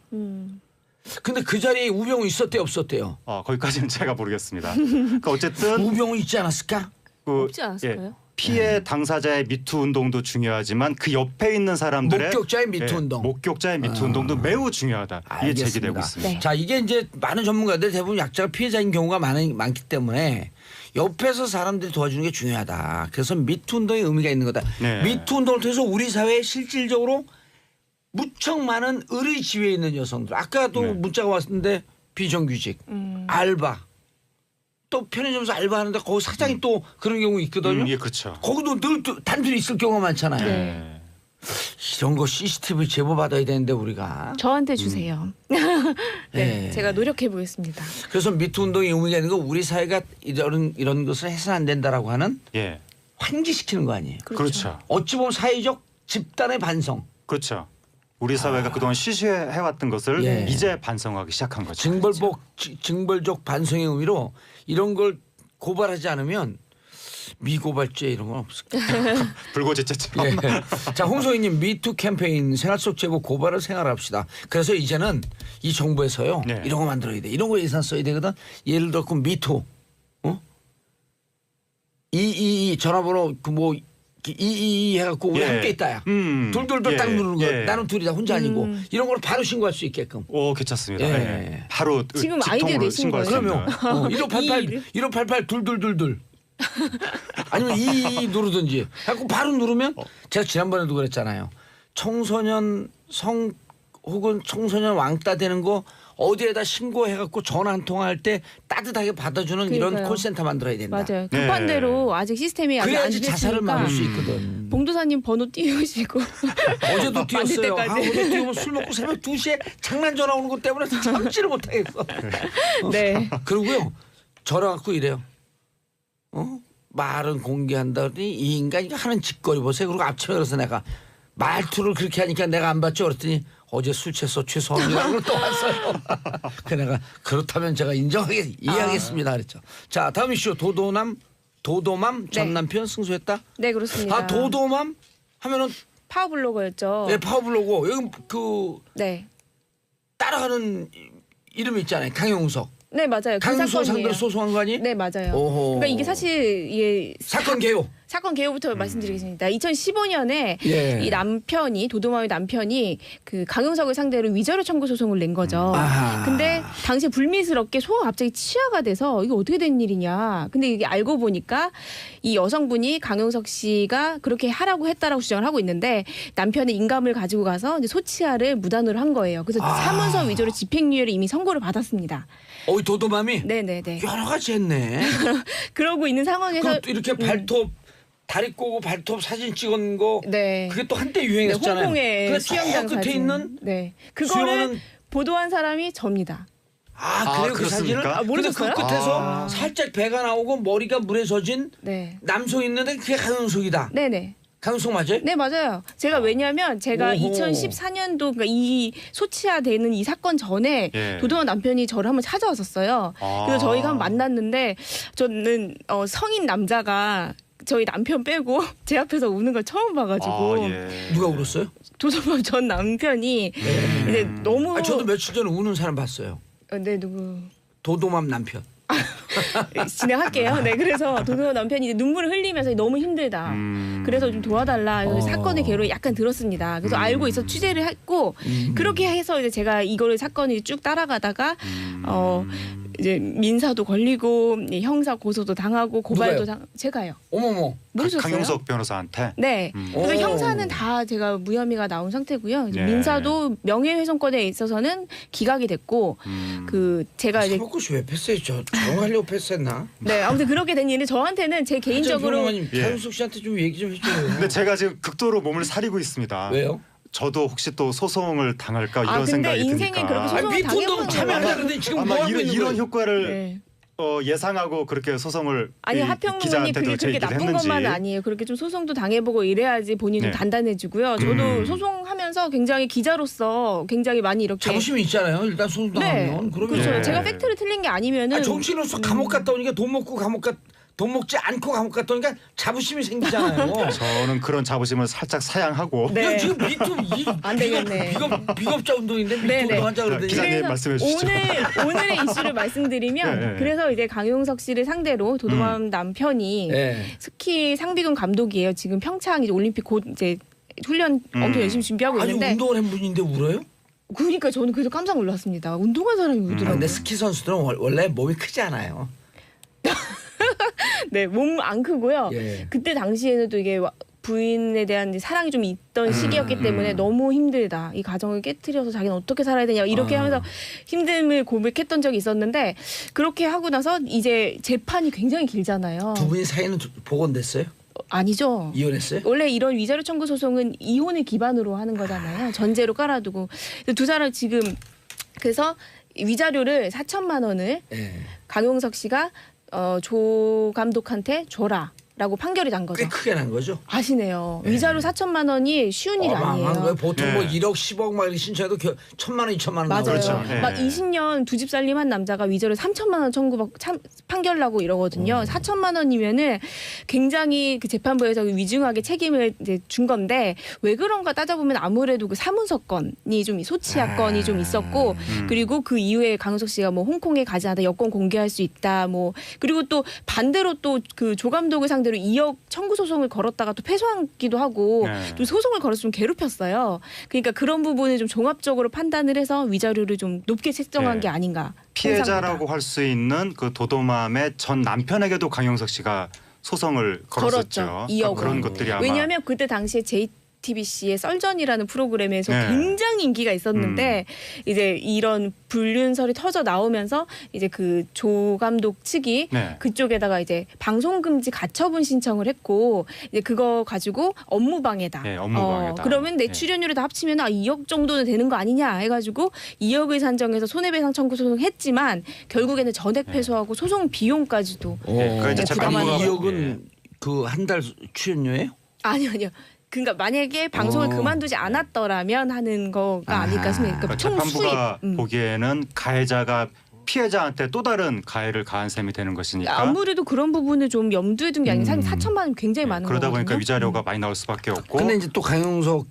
근데 그 자리에 우병우 있었대요 없었대요? 거기까지는 제가 모르겠습니다. 그러니까 어쨌든 우병우 있지 않았을까? 그 없지 않았을까요? 피해 당사자의 미투 운동도 중요하지만 그 옆에 있는 사람들의 목격자의 미투 예, 운동. 목격자의 미투 운동도 매우 중요하다. 이게 알겠습니다. 제기되고 있습니다. 네. 자 이게 이제 많은 전문가들 대부분 약자가 피해자인 경우가 많기 때문에 옆에서 사람들이 도와주는 게 중요하다. 그래서 미투 운동의 의미가 있는 거다. 네. 미투 운동을 통해서 우리 사회에 실질적으로 무척 많은 의리 지위에 있는 여성들. 아까도 네. 문자가 왔는데 비정규직, 알바, 또 편의점에서 알바하는데 거기 사장이 또 그런 경우 있거든요. 예, 그렇죠. 거기도 늘 단둘이 있을 경우가 많잖아요. 네. 이런 거 CCTV 제보 받아야 되는데 우리가. 저한테 주세요. 네, 네. 제가 노력해 보겠습니다. 그래서 미투 운동의 의미가 있는 거 우리 사회가 이런 것을 해서는 안 된다라고 하는 예. 환기시키는 거 아니에요. 그렇죠. 어찌 보면 사회적 집단의 반성. 그렇죠. 우리 사회가 그동안 시시해왔던 것을 예. 이제 반성하기 시작한 거죠. 징벌적 반성의 의미로 이런 걸 고발하지 않으면 미고발죄 이런 건 없을까? 불고지죄처럼. 예. 자 홍소희님 미투 캠페인 생활 속 제보 고발을 생활합시다. 그래서 이제는 이 정부에서요 네. 이런 거 만들어야 돼. 이런 거 예산 써야 되거든. 예를 들어 그 미투, 이 전화번호 뭐 이 해갖고 우리 예. 함께 있다야. 둘둘둘 예. 딱 누르는 거. 예. 나는 둘이다 혼자 아니고 이런 걸 바로 신고할 수 있게끔. 오 괜찮습니다. 예. 예. 바로 지금 아이디어 직통으로 내신 신고할 수 거예요? 있는. 그러면 1588 둘둘둘둘 아니면 이 누르든지 해갖고 바로 누르면 제가 지난번에도 그랬잖아요. 청소년 성 혹은 청소년 왕따 되는 거 어디에다 신고해갖고 전화 한 통화할 때 따뜻하게 받아주는 이런 그러니까요. 콜센터 만들어야 된다. 맞아요. 네. 급한 대로 아직 시스템이 아직 안 그래야지 자살을 됐으니까 막을 수 있거든. 봉도사님 번호 띄우시고 어제도 뛰었어요. 때까지. 어제 뛰면 술 먹고 새벽 2시에 장난 전화 오는 것 때문에 참지를 못하겠어. 네. 그러고요. 전화 갖고 이래요. 말은 공개한다 그러더니 이 인간이 하는 짓거리 보세요. 그리고 아침에 그래서 내가 말투를 그렇게 하니까 내가 안 받죠. 그랬더니 어제 술 취해서 죄송합니다. 또 왔어요. 그 내가 그렇다면 제가 이해하겠습니다. 그랬죠. 자 다음 이슈 도도남 도도맘 전 네. 남편 승소했다. 네 그렇습니다. 아 도도맘 하면은 파워블로거였죠. 예, 파워블로고 여기 그 네. 따라가는 이름이 있잖아요. 강용석. 네 맞아요. 그 강용석 사건이에요. 상대로 소송한 거 아니? 네 맞아요. 오호. 그러니까 이게 사실 이게 사건 개요. 사건 개요부터 말씀드리겠습니다. 2015년에 예. 이 남편이 도도맘의 남편이 그 강용석을 상대로 위자료 청구 소송을 낸 거죠. 아하. 근데 당시에 불미스럽게 소가 갑자기 치아가 돼서 이게 어떻게 된 일이냐. 근데 이게 알고 보니까 이 여성분이 강용석 씨가 그렇게 하라고 했다라고 주장을 하고 있는데 남편의 인감을 가지고 가서 이제 소치아를 무단으로 한 거예요. 그래서 사문서 위조로 집행유예를 이미 선고를 받았습니다. 어이 도도맘이 네네네. 여러 가지 했네. 그러고 있는 상황에서 그것도 이렇게 발톱 다리 꼬고 발톱 사진 찍은 거 네. 그게 또 한때 네, 유행했잖아요. 홍콩의 근데 수영장 저 끝에 사진. 있는 네. 그거를 수영은 보도한 사람이 접니다. 그래요 그 그렇습니까? 사진을. 아, 모르셨어요? 근데 그 끝에서 살짝 배가 나오고 머리가 물에 젖은 네. 남성 있는데 그게 강용석이다. 네네. 강용석 맞아요? 네 맞아요. 제가 왜냐하면 제가 오호. 2014년도 그러니까 이 소치아되는 이 사건 전에 예. 도도맘 남편이 저를 한번 찾아왔었어요. 그래서 저희가 한번 만났는데 저는 성인 남자가 저희 남편 빼고 제 앞에서 우는 걸 처음 봐가지고 누가 울었어요? 도도맘 전 남편이 이제 너무 저도 며칠 전에 우는 사람 봤어요. 네 누구 도도맘 남편. 진행할게요. 네, 그래서 도도맘 남편이 이제 눈물을 흘리면서 너무 힘들다. 그래서 좀 도와달라. 사건의 개로 약간 들었습니다. 그래서 알고 있어 취재를 했고 그렇게 해서 이제 제가 이거를 사건이 쭉 따라가다가 이제 민사도 걸리고 형사 고소도 당하고 고발도 제가요. 어머머. 모르셨어요? 강용석 변호사한테. 네. 그래서 오. 형사는 다 제가 무혐의가 나온 상태고요. 이제 예. 민사도 명예훼손권에 있어서는 기각이 됐고 그 제가 이제 사법고시 왜 패스했죠? 저하려고 패스했나? 네 아무튼 그렇게 된 일인데 저한테는 제 개인적으로 예. 강용석 씨한테 좀 얘기 좀 해줘요. 근데 제가 지금 극도로 몸을 사리고 있습니다. 왜요? 저도 혹시 또 소송을 당할까 이런 근데 생각이 인생에 드니까. 그렇게 소송을 미투도 당해보는 참여하는데 지금 뭐 아마 하고 있는 이런 거예요? 효과를 네. 예상하고 그렇게 소송을 아니 이 하평론이 기자한테도 그게 제 그렇게 얘기를 나쁜 했는지. 것만은 아니에요. 그렇게 좀 소송도 당해보고 이래야지 본인이 좀 네. 단단해지고요. 저도 소송하면서 굉장히 기자로서 굉장히 많이 이렇게 자부심이 있잖아요. 일단 소송 네, 당하면 그러면 그렇죠. 예. 제가 팩트를 틀린 게 아니면은 정치인으로서 감옥 갔다 오니까 돈 먹지 않고 감옥 갔다 오니까 자부심이 생기잖아요. 저는 그런 자부심을 살짝 사양하고 네. 이거 지금 미투 안 되겠네. 비겁자 운동인데 미투 네, 네. 운동하자 그러더니 기자님 그래서 말씀해 주시죠. 오늘의 이슈를 말씀드리면 네, 네. 그래서 이제 강용석 씨를 상대로 도도맘 남편이 네. 스키 상비군 감독이에요. 지금 평창 이제 올림픽 곧 이제 훈련 엄청 열심히 준비하고 아니 있는데 운동을 한 분인데 울어요? 그러니까 저는 그래서 깜짝 놀랐습니다. 운동한 사람이 울더라고요. 근데 스키 선수들은 원래 몸이 크지 않아요. 네, 몸 안 크고요. 예. 그때 당시에는 또 이게 부인에 대한 이제 사랑이 좀 있던 시기였기 때문에 너무 힘들다. 이 가정을 깨트려서 자기는 어떻게 살아야 되냐 이렇게 하면서 힘듦을 고백했던 적이 있었는데 그렇게 하고 나서 이제 재판이 굉장히 길잖아요. 두 분이 사이는 복원됐어요? 아니죠. 이혼했어요? 원래 이런 위자료 청구 소송은 이혼을 기반으로 하는 거잖아요. 전제로 깔아두고 두 사람 지금 그래서 위자료를 4천만 원을 예. 강용석 씨가 조 감독한테 줘라라고 판결이 난 거죠. 꽤 크게 난 거죠. 아시네요. 위자료 4천만 원이 쉬운 일이 어마어마한 아니에요. 거예요. 보통 뭐 네. 1억 10억 막 이렇게 신청해도 1,000만 원 2천만 원 맞아요. 나오죠. 그렇죠. 네. 막 20년 두 집 살림한 남자가 위자료 3천만 원 판결 나고 이러거든요. 4천만 원이면은 굉장히 그 재판부에서 위중하게 책임을 이제 준 건데 왜 그런가 따져보면 아무래도 그 사문서 건이 좀 소치아 건이 좀 있었고 그리고 그 이후에 강용석 씨가 뭐 홍콩에 가지 않다 여권 공개할 수 있다 뭐 그리고 또 반대로 또 그 조 감독을 상대로 2억 청구 소송을 걸었다가 또 패소하기도 하고 네. 좀 소송을 걸어서 좀 괴롭혔어요. 그러니까 그런 부분을 좀 종합적으로 판단을 해서 위자료를 좀 높게 책정한 네. 게 아닌가. 피해자라고 할 수 있는 그 도도맘의 전 남편에게도 강용석 씨가 소송을 걸었었죠. 걸었죠. 2억 그런 원. 것들이 아마 왜냐하면 그때 당시에 JTBC의 썰전이라는 프로그램에서 네. 굉장히 인기가 있었는데 이제 이런 불륜설이 터져 나오면서 이제 그 조 감독 측이 네. 그쪽에다가 이제 방송 금지 가처분 신청을 했고 이제 그거 가지고 업무방해다. 네, 업무방해다. 그러면 내 네. 출연료를 다 합치면 2억 정도는 되는 거 아니냐 해가지고 2억을 산정해서 손해배상 청구 소송했지만 결국에는 전액 패소하고 소송 비용까지도 그 이제 재판부가 아니 재판부가 2억은 그 한 달 출연료예요? 아니요. 그러니까 만약에 방송을 그만두지 않았더라면 하는 거가 아닐까 싶습니다. 그러니까 그러니까 총 수입. 재판부가 보기에는 가해자가 피해자한테 또 다른 가해를 가한 셈이 되는 것이니까 아무래도 그런 부분을 좀 염두에 둔 게 아니라 사실 4천만 원 굉장히 많은 그러다 거거든요. 보니까 위자료가 많이 나올 수밖에 없고. 근데 이제 또 강용석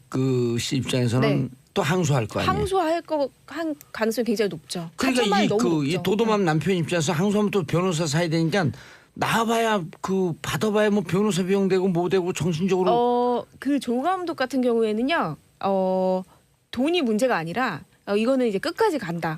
씨 입장에서는 네. 또 항소할 거 아니에요. 항소할 한 가능성이 굉장히 높죠. 4천만 그러니까 원이 너무 높죠. 이 도도맘 남편 입장에서 항소하면 또 변호사 사야 되니까 나와봐야 받아봐야 뭐 변호사 비용 되고 뭐 되고 정신적으로 그 조 감독 같은 경우에는요. 돈이 문제가 아니라 이거는 이제 끝까지 간다.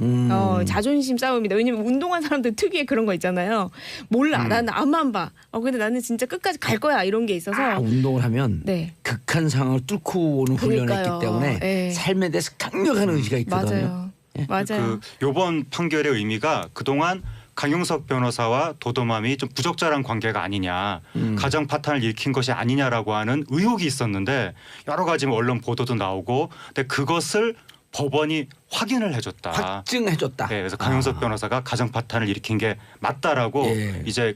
자존심 싸움이다. 왜냐면 운동한 사람들 특유의 그런 거 있잖아요. 몰라. 나는 앞만 봐. 근데 나는 진짜 끝까지 갈 거야. 이런 게 있어서. 운동을 하면 네. 극한 상황을 뚫고 오는 훈련을 그러니까요. 했기 때문에 네. 삶에 대해서 강력한 의지가 있거든요. 맞아요. 예. 맞아요. 요번 판결의 의미가 그동안 강용석 변호사와 도도맘이 좀 부적절한 관계가 아니냐, 가정 파탄을 일으킨 것이 아니냐라고 하는 의혹이 있었는데 여러 가지 언론 보도도 나오고, 근데 그것을 법원이 확인을 해줬다. 확증해줬다. 네, 그래서 강용석 변호사가 가정 파탄을 일으킨 게 맞다라고 예. 이제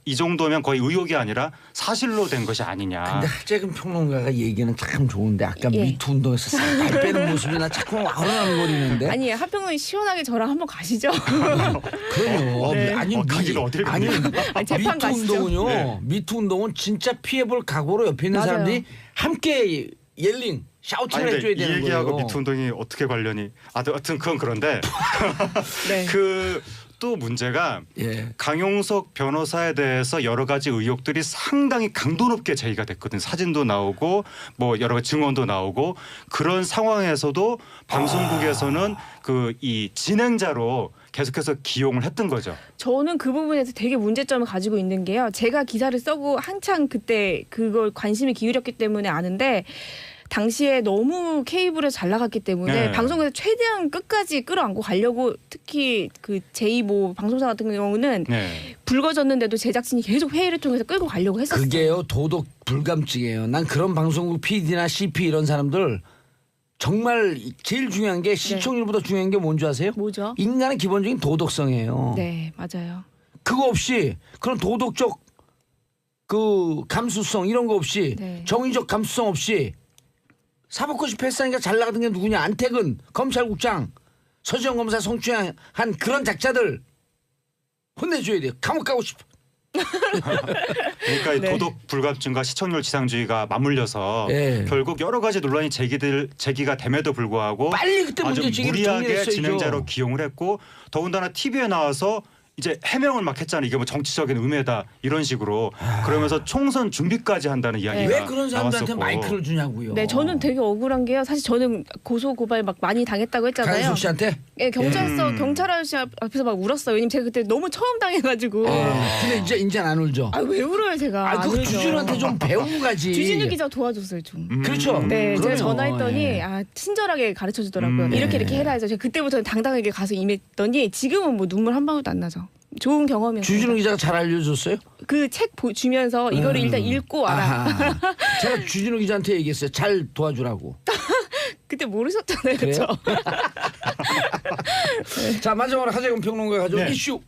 이 정도면 거의 의혹이 아니라 사실로 된 것이 아니냐. 근데 하재근 평론가가 얘기는 참 좋은데 아까 예. 미투 운동에서 발 빼는 모습이 나 자꾸 와르르거리는데. 아니 한평은 시원하게 저랑 한번 가시죠. 그럼요. 네. 아니 가기를 어딜 아니 아니, 재판 미투 가시죠. 운동은요. 네. 미투 운동은 진짜 피해볼 각오로 옆에 있는 맞아요. 사람들이 함께 옐링 샤우팅을 아니, 해줘야 이 되는 얘기하고 거예요. 미투 운동이 어떻게 관련이? 하여튼 그건 그런데 네. 또 문제가 예. 강용석 변호사에 대해서 여러 가지 의혹들이 상당히 강도 높게 제기가 됐거든요. 사진도 나오고 뭐 여러 가지 증언도 나오고, 그런 상황에서도 방송국에서는 이 진행자로 계속해서 기용을 했던 거죠. 저는 그 부분에서 되게 문제점을 가지고 있는 게요. 제가 기사를 쓰고 한창 그때 그걸 관심을 기울였기 때문에 아는데, 당시에 너무 케이블에서 잘 나갔기 때문에 네. 방송에서 최대한 끝까지 끌어안고 가려고, 특히 그 제2모 방송사 같은 경우는 네. 불거졌는데도 제작진이 계속 회의를 통해서 끌고 가려고 했었어요. 그게요 도덕 불감증이에요. 난 그런 방송국 PD나 CP 이런 사람들 정말 제일 중요한 게 시청률보다 중요한 게 뭔지 아세요? 뭐죠? 인간의 기본적인 도덕성이에요. 네, 맞아요. 그거 없이 그런 도덕적 감수성 이런 거 없이 네. 정의적 감수성 없이 사법고시 패스하니까 잘 나가던 게 누구냐? 안택은 검찰국장, 서지영 검사 성추행한 그런 작자들 혼내줘야 돼요. 감옥 가고 싶어. 그러니까 이 네. 도덕 불감증과 시청률 지상주의가 맞물려서 예. 결국 여러 가지 논란이 제기가 됨에도 불구하고 빨리 그때 아주 문제 제기를 무리하게 정리했어야죠. 진행자로 기용을 했고, 더군다나 TV에 나와서 이제 해명을 막 했잖아요. 이게 뭐 정치적인 음해다 이런 식으로. 그러면서 총선 준비까지 한다는 이야기가 왜 그런 사람들한테 나왔었고. 마이크를 주냐고요. 네, 저는 되게 억울한 게요. 사실 저는 고소 고발 막 많이 당했다고 했잖아요. 강현숙 씨한테. 예, 경찰 아저씨 앞에서 막 울었어요. 왜냐면 제가 그때 너무 처음 당해가지고. 근데 이제는 안 울죠. 아, 왜 울어요 제가? 아, 안 그 울죠. 주진우한테 좀 배우고 가지. 주진우 기자 도와줬어요 좀. 그렇죠. 네, 제가 그럼요. 전화했더니 예. 친절하게 가르쳐 주더라고요. 이렇게 해라 해서 제가 그때부터는 당당하게 가서 임했더니 지금은 뭐 눈물 한 방울도 안 나죠. 좋은 경험이었어요. 주진우 기자가 잘 알려줬어요? 그 책 주면서 이거를 일단 읽고 와라. 아하. 제가 주진우 기자한테 얘기했어요. 잘 도와주라고. 그때 모르셨잖아요, 그래요? 그렇죠? 자, 마지막으로 하재근 평론가 가져온 네. 이슈.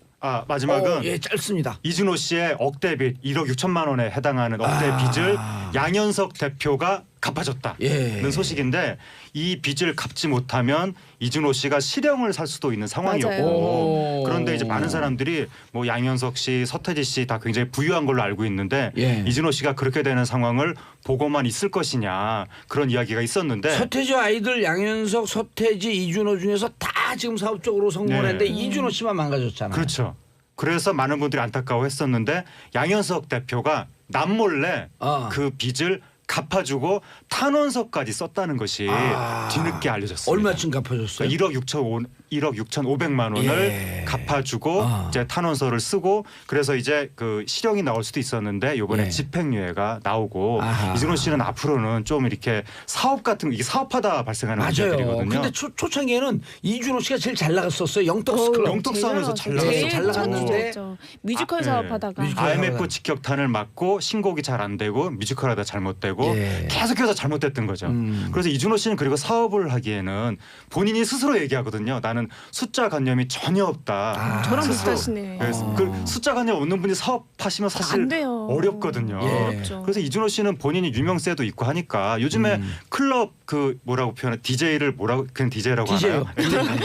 마지막은 예, 짧습니다. 이준호 씨의 억대빚 1억 6천만 원에 해당하는 억대빚을 양현석 대표가 갚아줬다는 예. 소식인데, 이 빚을 갚지 못하면 이준호 씨가 실형을 살 수도 있는 상황이었고, 맞아요. 그런데 이제 많은 사람들이 뭐 양현석 씨, 서태지 씨 다 굉장히 부유한 걸로 알고 있는데 예. 이준호 씨가 그렇게 되는 상황을 보고만 있을 것이냐, 그런 이야기가 있었는데, 서태지 아이들 양현석, 서태지, 이준호 중에서 다 지금 사업적으로 성공했는데 네. 이준호 씨만 망가졌잖아요. 그렇죠. 그래서 많은 분들이 안타까워했었는데 양현석 대표가 남몰래 그 빚을 갚아주고 탄원서까지 썼다는 것이 뒤늦게 알려졌습니다. 얼마쯤 갚아줬어요? 그러니까 1억 6,500만 원을 예. 갚아주고 이제 탄원서를 쓰고, 그래서 이제 그 실형이 나올 수도 있었는데 이번에 예. 집행유예가 나오고, 아하. 이준호 씨는 앞으로는 좀 이렇게 사업 같은 이게 사업하다 발생하는 맞아요. 문제들이거든요. 근데 초창기에는 이준호 씨가 제일 잘 나갔었어요. 영떡스 클럽. 영떡상에서 잘 제일 나갔었고, 잘 나갔는데 뮤지컬 사업하다가. 뮤지컬 IMF 직격탄을 맞고 신곡이 잘 안 되고 뮤지컬하다 잘못되고 예. 계속해서 잘못됐던 거죠. 그래서 이준호 씨는 그리고 사업을 하기에는 본인이 스스로 얘기하거든요. 나는 숫자관념이 전혀 없다. 저랑 스스로. 비슷하시네. 그래서 그 숫자관념 없는 분이 사업하시면 사실 안 돼요. 어렵거든요. 예. 어렵죠. 그래서 이준호 씨는 본인이 유명세도 있고 하니까 요즘에 클럽 그 뭐라고 표현해 DJ를 뭐라고 그냥 DJ라고 DJ요. 하나요?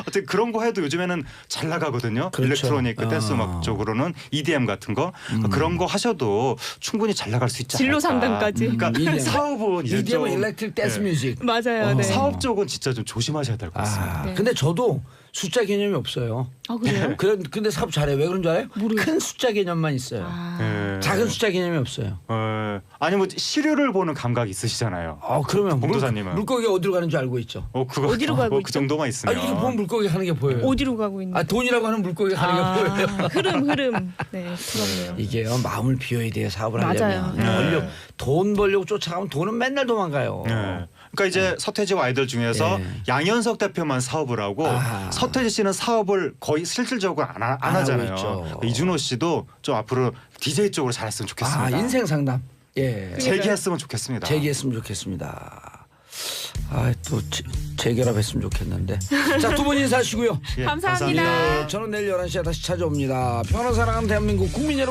어쨌든 그런 거 해도 요즘에는 잘 나가거든요. 그렇죠. 일렉트로닉 댄스 음악 쪽으로는 EDM 같은 거 그런 거 하셔도 충분히 잘 나갈 수 있지 않을까. 진로 상담까지. 그러니까 EDM. 사업은 이제 EDM은 좀 일렉트릭 댄스 네. 뮤직. 맞아요. 네. 사업 쪽은 진짜 좀 조심하셔야 될 것 같습니다. 아, 네. 근데 저도 숫자 개념이 없어요. 아 그래요? 근데 사업 잘해요. 왜 그런 줄 알아요? 큰 숫자 개념만 있어요. 아. 네. 작은 숫자 개념이 없어요. 아니 뭐 시류를 보는 감각이 있으시잖아요. 그러면 봉도사님은. 물고기가 어디로 가는 줄 알고 있죠. 그거 어디로 가고 그 있죠? 정도만 아, 있으면. 이렇게 보면 물고기 가는 게 보여요. 어디로 가고 있는? 돈이라고 하는 물고기가 가는 게 보여요. 흐름. 네, 부럽네요. 이게요, 마음을 비워야 돼요. 사업을 맞아요. 하려면. 돈 벌려고 쫓아가면 돈은 맨날 도망가요. 네. 그러니까 이제 서태지와 아이들 중에서 네. 양현석 대표만 사업을 하고 아. 서태지 씨는 사업을 거의 실질적으로 안 하고 하잖아요. 있죠. 이준호 씨도 좀 앞으로 DJ 쪽으로 잘했으면 좋겠습니다. 인생 상담. 예. 재기했으면 좋겠습니다. 재기했으면 좋겠습니다. 또 재결합했으면 좋겠는데. 자, 두 분 인사하시고요. 예, 감사합니다. 저는 내일 11시에 다시 찾아옵니다. 평화를 사랑하는 대한민국 국민 여러분.